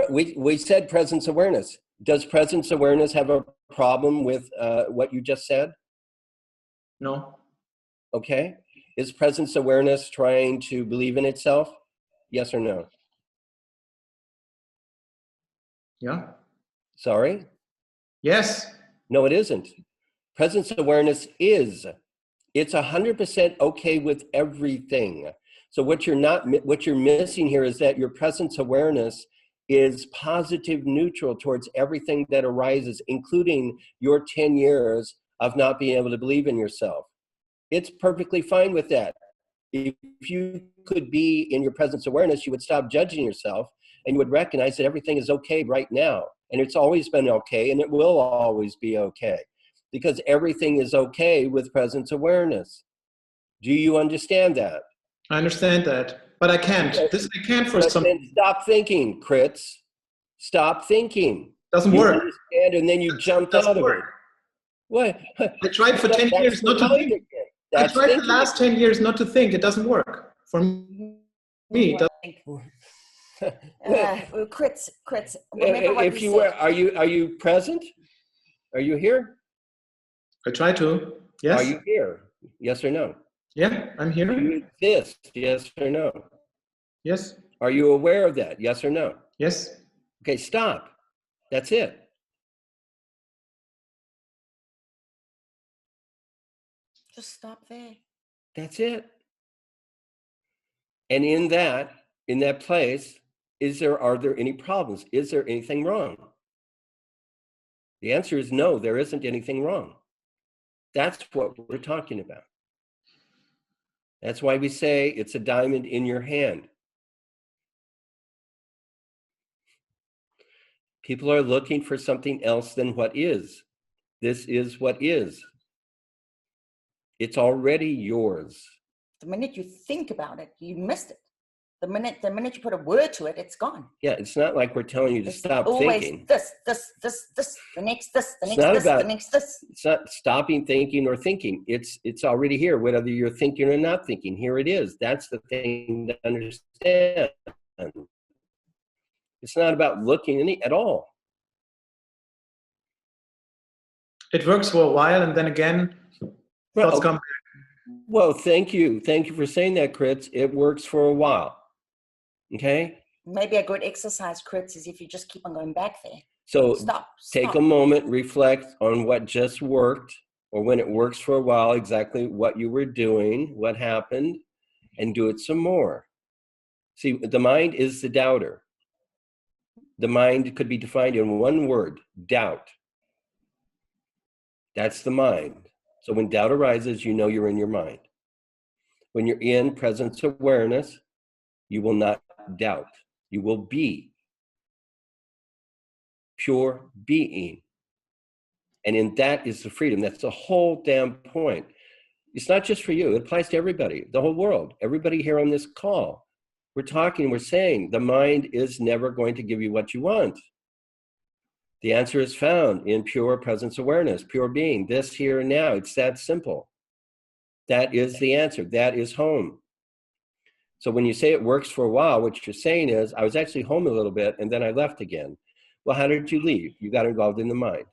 We said presence awareness. Does presence awareness have a problem with what you just said? No. Okay. Is presence awareness trying to believe in itself? Yes or no? Yeah. Sorry? Yes. No, it isn't. Presence awareness is. It's 100% okay with everything. So what you're missing here is that your presence awareness is positive neutral towards everything that arises, including your 10 years of not being able to believe in yourself. It's perfectly fine with that. If you could be in your presence awareness, you would stop judging yourself and you would recognize that everything is okay right now. And it's always been okay, and it will always be okay. because everything is okay with presence awareness. Do you understand that? I understand that, but I can't. This I can't for But some. then stop thinking, Kritz. Stop thinking. Doesn't You work. understand, and then you jumped out of it. What? I tried for 10 years not to think. I tried the last 10 years not to think. It doesn't work for me. It doesn't. Kritz, remember what if you were, are you present? Are you here? I try to. Yes. Are you here? Yes or no? Yeah, I'm here. Do you exist? Yes or no? Yes. Are you aware of that? Yes or no? Yes. Okay, stop. That's it. Just stop there. That's it. And in that place, are there any problems? Is there anything wrong? The answer is no, there isn't anything wrong. That's what we're talking about. That's why we say it's a diamond in your hand. People are looking for something else than what is. This is what is. It's already yours. The minute you think about it, you missed it. The minute you put a word to it, it's gone. Yeah, it's not like we're telling you to stop thinking. This, the next this, the next this, the next this. It's not stopping thinking or thinking. It's already here, whether you're thinking or not thinking. Here it is. That's the thing to understand. It's not about looking at all. It works for a while, and then again, thoughts come back. Well, thank you. Thank you for saying that, Kritz. It works for a while. Okay? Maybe a good exercise, Kritz, is if you just keep on going back there. So Take a moment, reflect on what just worked, or when it works for a while, exactly what you were doing, what happened, and do it some more. See, the mind is the doubter. The mind could be defined in one word, doubt. That's the mind. So when doubt arises, you know you're in your mind. When you're in presence awareness, you will not doubt. You will be pure being. And in that is the freedom. That's the whole damn point. It's not just for you. It applies to everybody, the whole world, everybody here on this call. We're saying the mind is never going to give you what you want. The answer is found in pure presence awareness, pure being, this, here, and now. It's that simple. That is the answer. That is home. So when you say it works for a while, what you're saying is, I was actually home a little bit, and then I left again. Well, how did you leave? You got involved in the mind.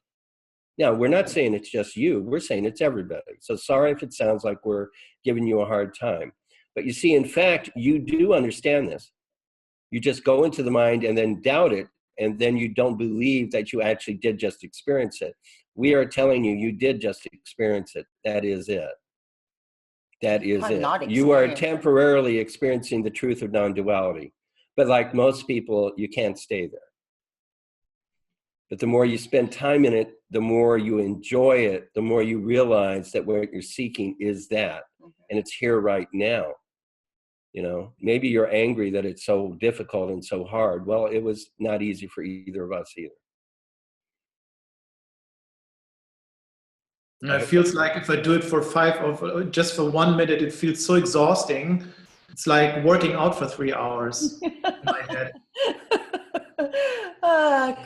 Now, we're not saying it's just you. We're saying it's everybody. So sorry if it sounds like we're giving you a hard time. But you see, in fact, you do understand this. You just go into the mind and then doubt it, and then you don't believe that you actually did just experience it. We are telling you, you did just experience it. That is it. That is it. You are temporarily experiencing the truth of non-duality. But like most people, you can't stay there. But the more you spend time in it, the more you enjoy it, the more you realize that what you're seeking is that. And it's here right now. You know, maybe you're angry that it's so difficult and so hard. Well, it was not easy for either of us either. It feels like if I do it for just for 1 minute, it feels so exhausting. It's like working out for 3 hours in my head.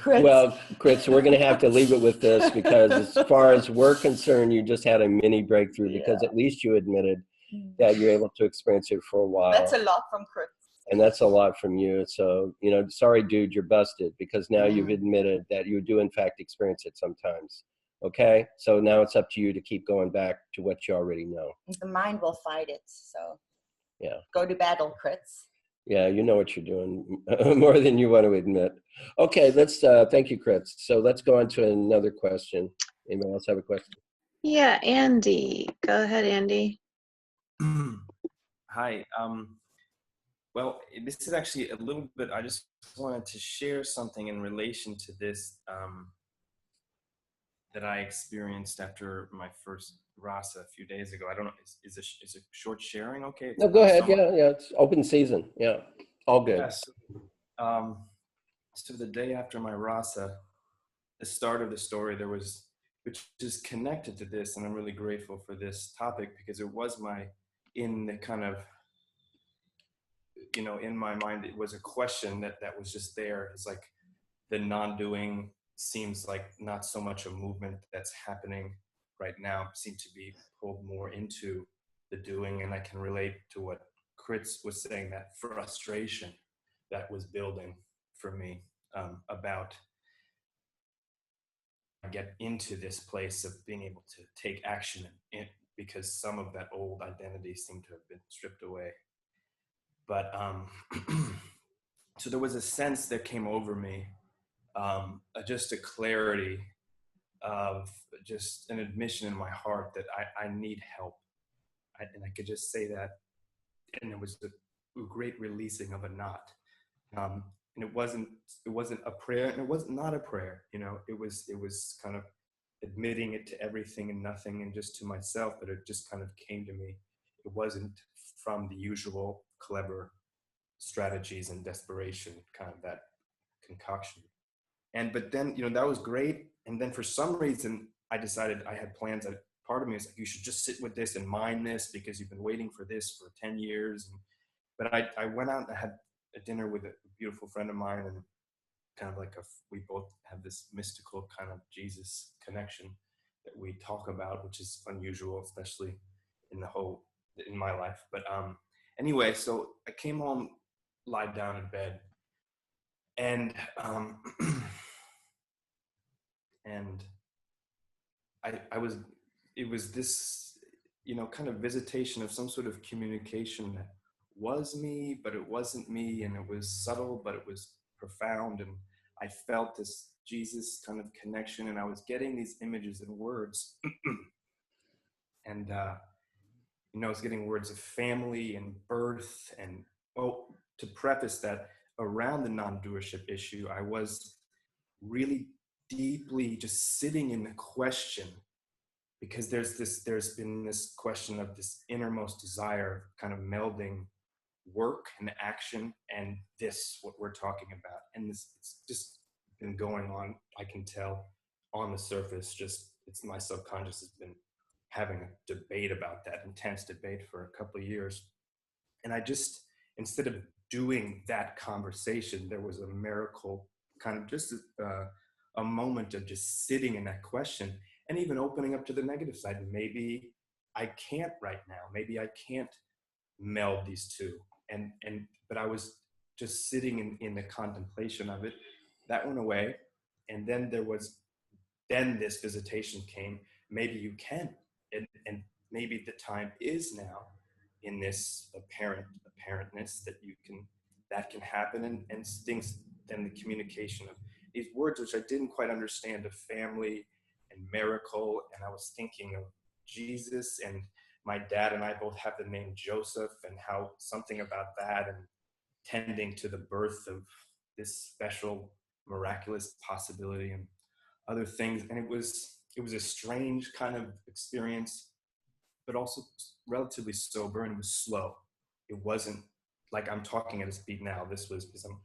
Kritz. Well, Kritz, we're going to have to leave it with this, because as far as we're concerned, you just had a mini breakthrough, because at least you admitted that you're able to experience it for a while. That's a lot from Kritz. And that's a lot from you. So, you know, sorry, dude, you're busted, because now you've admitted that you do, in fact, experience it sometimes. Okay? So now it's up to you to keep going back to what you already know. The mind will fight it. So yeah, go to battle, Kritz. Yeah, you know what you're doing more than you want to admit. Okay, let's thank you, Kritz. So let's go on to another question. Anyone else have a question? Yeah, Andy. Go ahead, Andy. Hi. Well, this is actually a little bit, I just wanted to share something in relation to this that I experienced after my first Rasa a few days ago. I don't know, is a short sharing okay? No, go ahead. Yeah, it's open season. Yeah, all good. Yes. So the day after my Rasa, the start of the story, there was which is connected to this. And I'm really grateful for this topic, because it was in the kind of, in my mind, it was a question that was just there. It's like the non-doing seems like not so much a movement that's happening right now, seem to be pulled more into the doing. And I can relate to what Chris was saying, that frustration that was building for me about get into this place of being able to take action because some of that old identity seemed to have been stripped away. But so there was a sense that came over me, just a clarity of just an admission in my heart that I need help. And I could just say that. And there was a great releasing of a knot. And it wasn't a prayer, and it was not a prayer. It was kind of admitting it to everything and nothing, and just to myself, but it just kind of came to me. It wasn't from the usual clever strategies and desperation, kind of that concoction. But then, that was great. And then for some reason, I decided I had plans. Part of me was like, you should just sit with this and mind this, because you've been waiting for this for 10 years. But I went out and I had a dinner with a beautiful friend of mine, and kind of like we both have this mystical kind of Jesus connection that we talk about, which is unusual, especially in my life. But anyway, so I came home, lied down in bed, and and it was this, kind of visitation of some sort of communication that was me, but it wasn't me, and it was subtle, but it was profound. And I felt this Jesus kind of connection, and I was getting these images and words. And, I was getting words of family and birth. And, to preface that, around the non-doership issue, I was really deeply just sitting in the question, because there's been this question of this innermost desire, kind of melding work and action and what we're talking about. And it's just been going on, I can tell, on the surface. It's my subconscious has been having a debate about that, intense debate, for a couple of years. And I just, instead of doing that conversation, there was a miracle, kind of just a moment of just sitting in that question, and even opening up to the negative side. Maybe I can't right now. Maybe I can't meld these two. But I was just sitting in the contemplation of it. That went away. And then this visitation came. Maybe you can. And maybe the time is now, in this apparentness, that can happen. And things, then the communication of these words, which I didn't quite understand, of family and miracle. And I was thinking of Jesus, and my dad and I both have the name Joseph, and how something about that, and tending to the birth of this special miraculous possibility and other things. And it was a strange kind of experience, but also relatively sober, and it was slow. It wasn't like I'm talking at a speed now. This was because I'm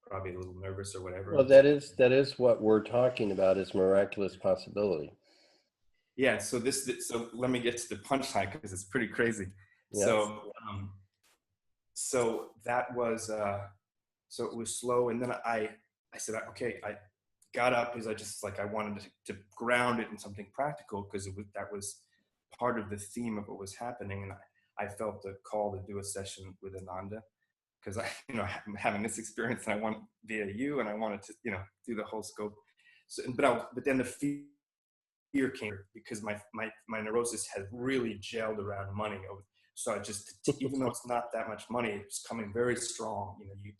probably a little nervous or whatever. Well, that is what we're talking about, is miraculous possibility. Yeah. So let me get to the punchline, because it's pretty crazy. Yes. So that was, so it was slow. And then I said, okay, I got up because I wanted to ground it in something practical, because that was part of the theme of what was happening. And I felt the call to do a session with Ananda, because I'm having this experience, and I want via you, and I wanted to, do the whole scope. So, but then the fear came, because my neurosis had really gelled around money. So I just, even though it's not that much money, it's coming very strong. You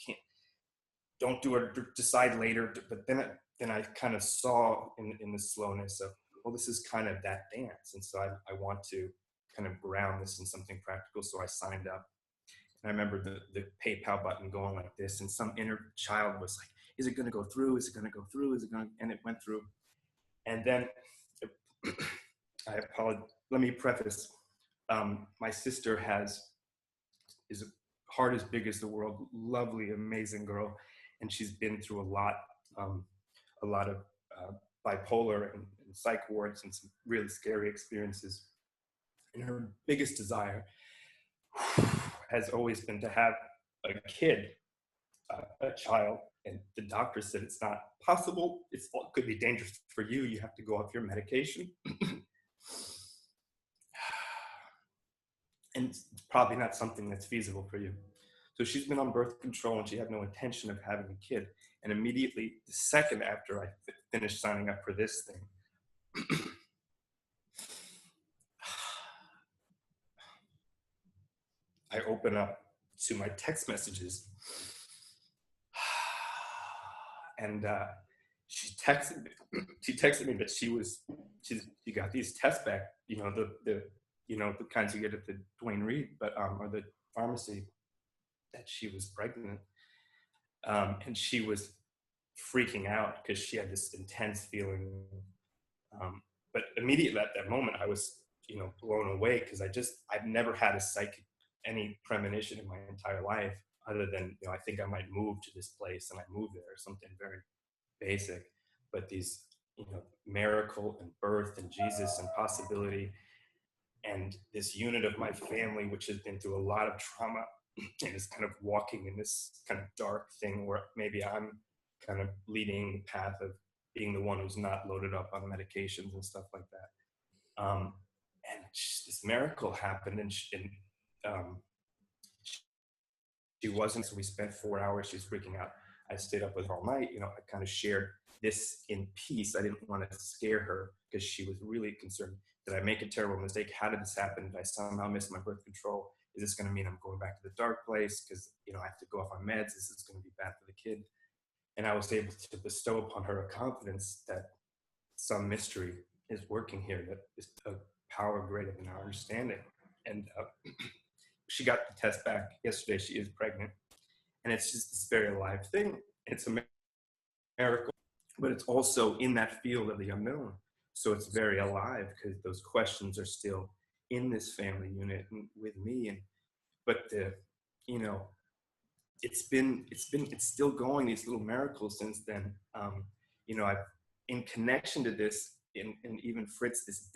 don't do it, decide later. But then I kind of saw in the slowness of, well, this is kind of that dance. And so I want to kind of ground this in something practical. So I signed up. And I remember the PayPal button going like this, and some inner child was like, is it going to go through? Is it going to go through? And it went through. And then I apologize. Let me preface. My sister is a heart as big as the world, lovely, amazing girl. And she's been through a lot of bipolar and psych wards and some really scary experiences. And her biggest desire has always been to have a kid, a child. And the doctor said it's not possible. It could be dangerous for you. You have to go off your medication. And it's probably not something that's feasible for you. So she's been on birth control and she had no intention of having a kid. And immediately, the second after I finished signing up for this thing, I open up to my text messages, and she texted me that she got these tests back, you know, the kinds you get at the Duane Reade, but or the pharmacy, that she was pregnant, and she was freaking out because she had this intense feeling. But immediately at that moment, I was, you know, blown away, because I've never had any premonition in my entire life, other than, you know, I think I might move to this place, and I moved there, something very basic. But these, you know, miracle and birth and Jesus and possibility, and this unit of my family, which has been through a lot of trauma and is kind of walking in this kind of dark thing where maybe I'm kind of leading the path of being the one who's not loaded up on medications and stuff like that. And this miracle happened, and she wasn't. So we spent 4 hours. She's freaking out. I stayed up with her all night. You know, I kind of shared this in peace. I didn't want to scare her, because she was really concerned. Did I make a terrible mistake? How did this happen? Did I somehow miss my birth control? Is this going to mean I'm going back to the dark place because, you know, I have to go off on meds? This is going to be bad for the kid. And I was able to bestow upon her a confidence that some mystery is working here, that is a power greater than our understanding. And she got the test back yesterday. She is pregnant. And it's just this very alive thing. It's a miracle, but it's also in that field of the unknown. So it's very alive, because those questions are still in this family unit and with me. But you know, it's still going, these little miracles since then. You know, I've, in connection to this, and even Fritz, this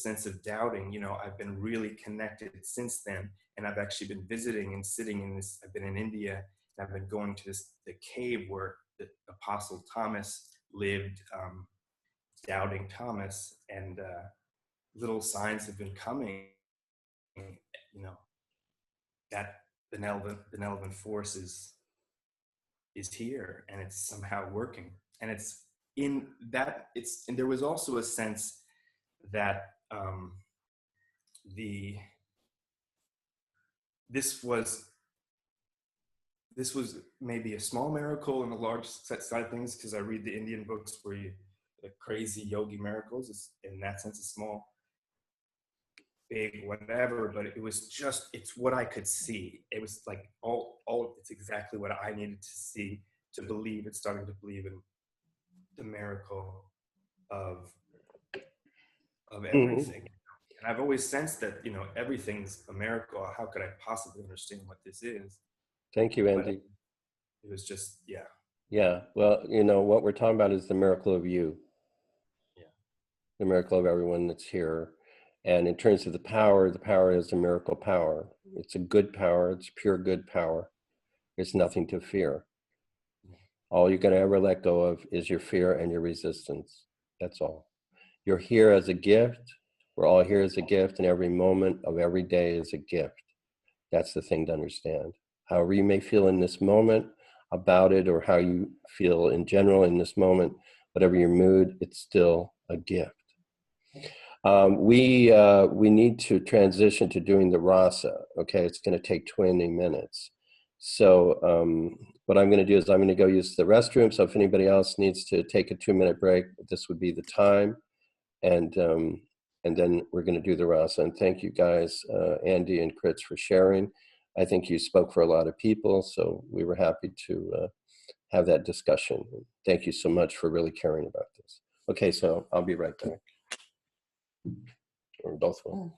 sense of doubting, you know, I've been really connected since then. And I've actually been visiting and sitting in this, I've been in India, and I've been going to the cave where the Apostle Thomas lived, doubting Thomas, and little signs have been coming, you know, that benevolent force is here, and it's somehow working. And it's in that, and there was also a sense that this was maybe a small miracle in a large side of things, because I read the Indian books where the crazy yogi miracles is, in that sense, a small, big, whatever, but it was just, it's what I could see. It was like it's exactly what I needed to see to believe. It's starting to believe in the miracle of everything. Mm-hmm. And I've always sensed that, you know, everything's a miracle. How could I possibly understand what this is? Thank you, Andy. It was just, yeah. Yeah, well, you know, what we're talking about is the miracle of you. Yeah. The miracle of everyone that's here. And in terms of the power is a miracle power. It's a good power. It's pure good power. There's nothing to fear. All you're going to ever let go of is your fear and your resistance. That's all. You're here as a gift. We're all here as a gift, and every moment of every day is a gift. That's the thing to understand. However you may feel in this moment about it, or how you feel in general in this moment, whatever your mood, it's still a gift. We need to transition to doing the rasa. Okay, it's going to take 20 minutes. So what I'm going to do is I'm going to go use the restroom. So if anybody else needs to take a 2-minute break, this would be the time. And then we're going to do the rasa. And thank you guys, Andy and Kritz, for sharing. I think you spoke for a lot of people, so we were happy to have that discussion. Thank you so much for really caring about this. Okay, so I'll be right back. Or both of them.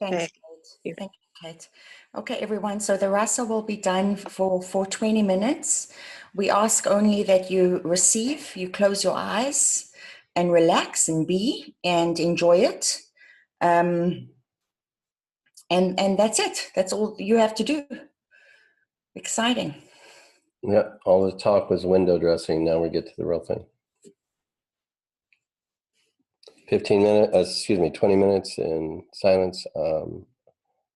Thanks, Okay. Kate. Thank you, Kate. Okay, everyone. So the rasa will be done for 20 minutes. We ask only that you receive, you close your eyes and relax and be and enjoy it. And that's it. That's all you have to do. Exciting. Yeah, all the talk was window dressing. Now we get to the real thing. 20 minutes in silence,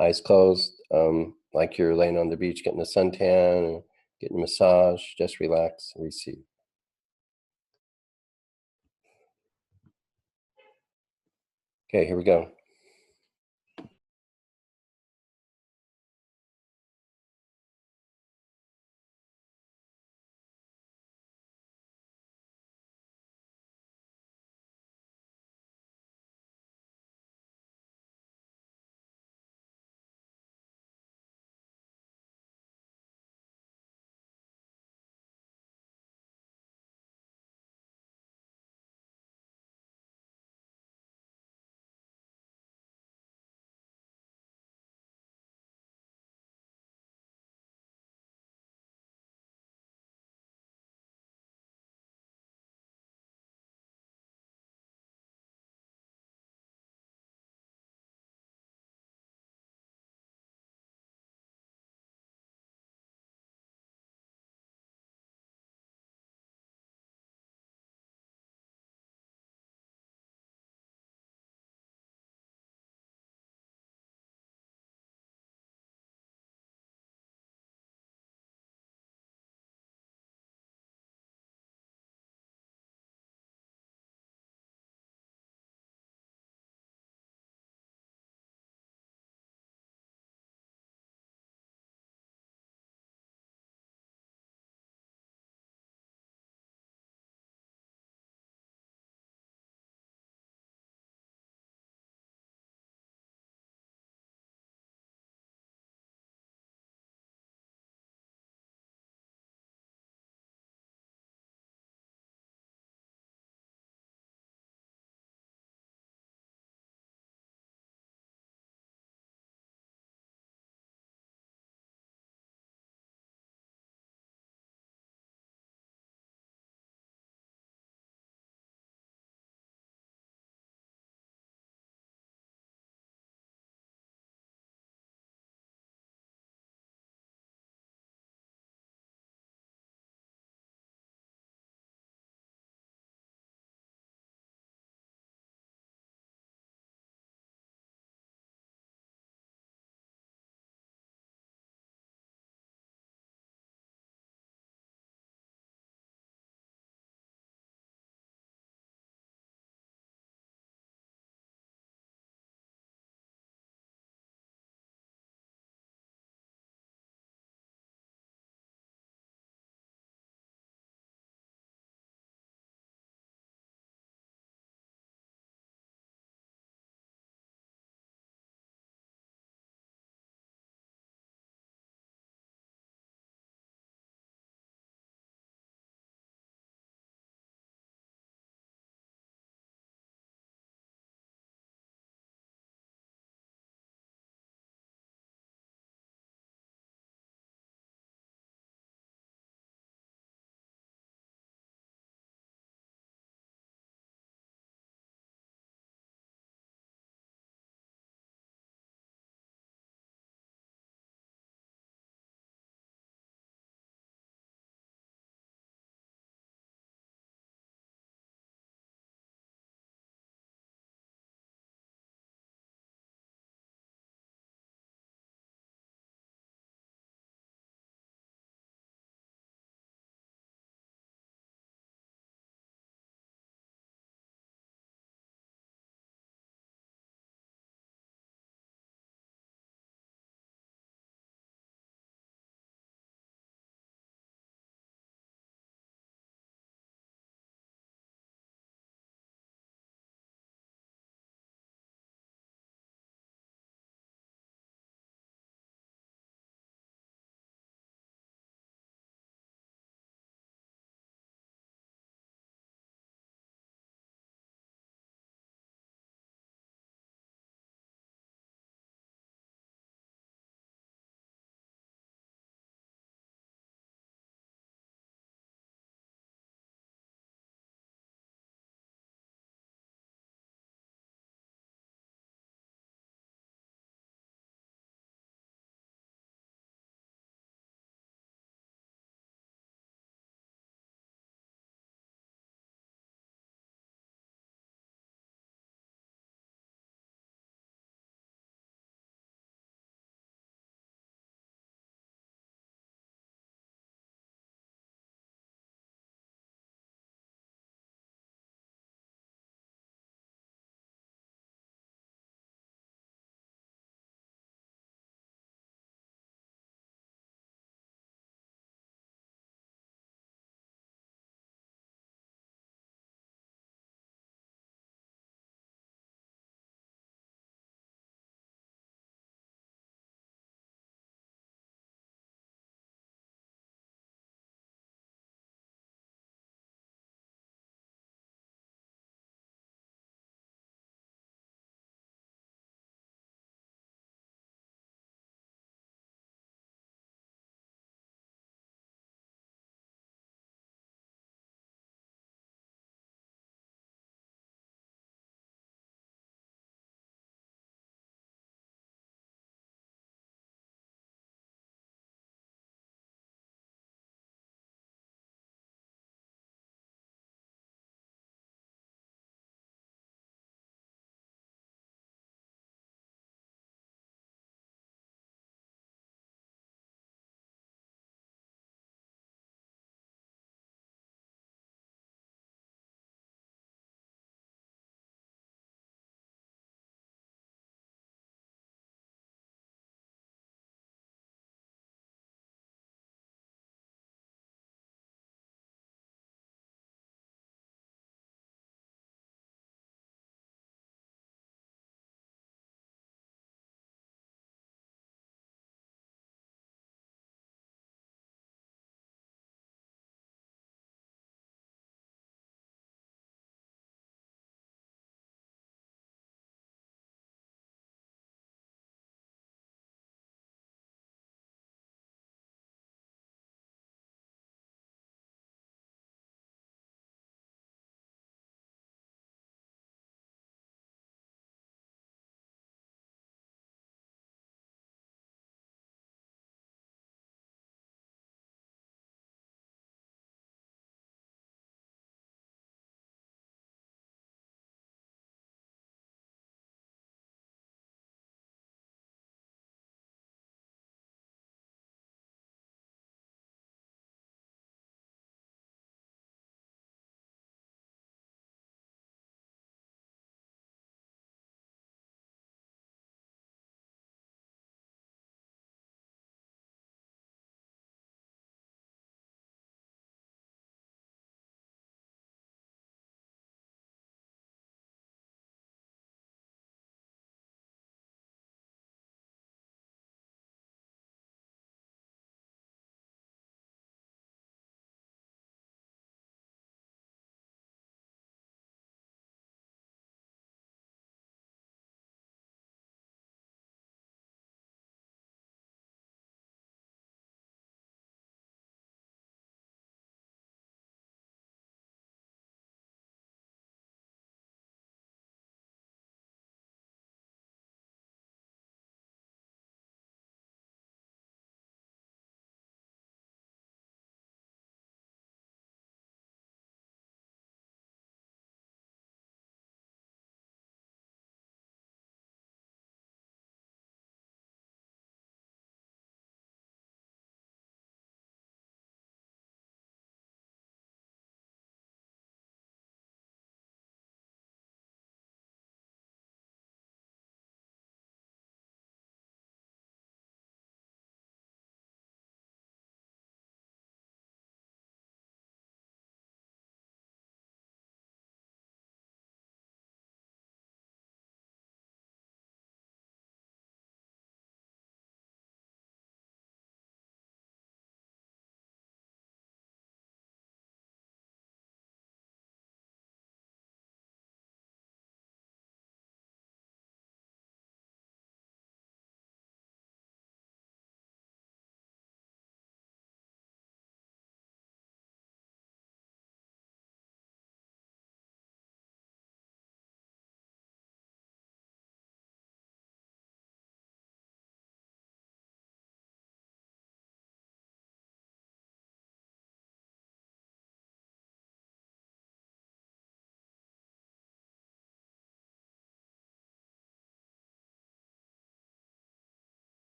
eyes closed, like you're laying on the beach getting a suntan, getting a massage. Just relax and receive. Okay, here we go.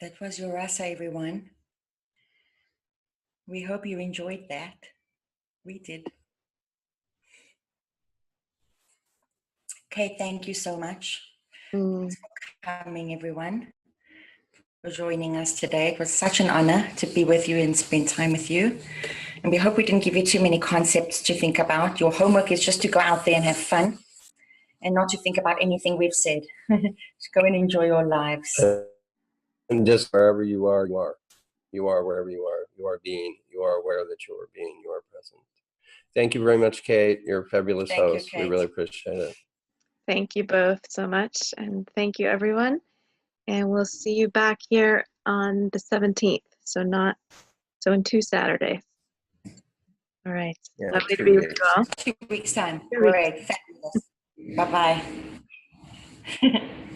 That was your rasa, everyone. We hope you enjoyed that. We did. Okay, thank you so much for coming, everyone, for joining us today. It was such an honor to be with you and spend time with you. And we hope we didn't give you too many concepts to think about. Your homework is just to go out there and have fun and not to think about anything we've said. Just go and enjoy your lives. And just wherever you are, you are. You are wherever you are. You are being. You are aware that you are being. You are present. Thank you very much, Kate. You're a fabulous host. We really appreciate it. Thank you both so much. And thank you, everyone. And we'll see you back here on the 17th. So in 2 Saturdays. All right. Yeah, Lovely to be with you all. 2 weeks time. 2 weeks. Great. Fabulous. Bye-bye.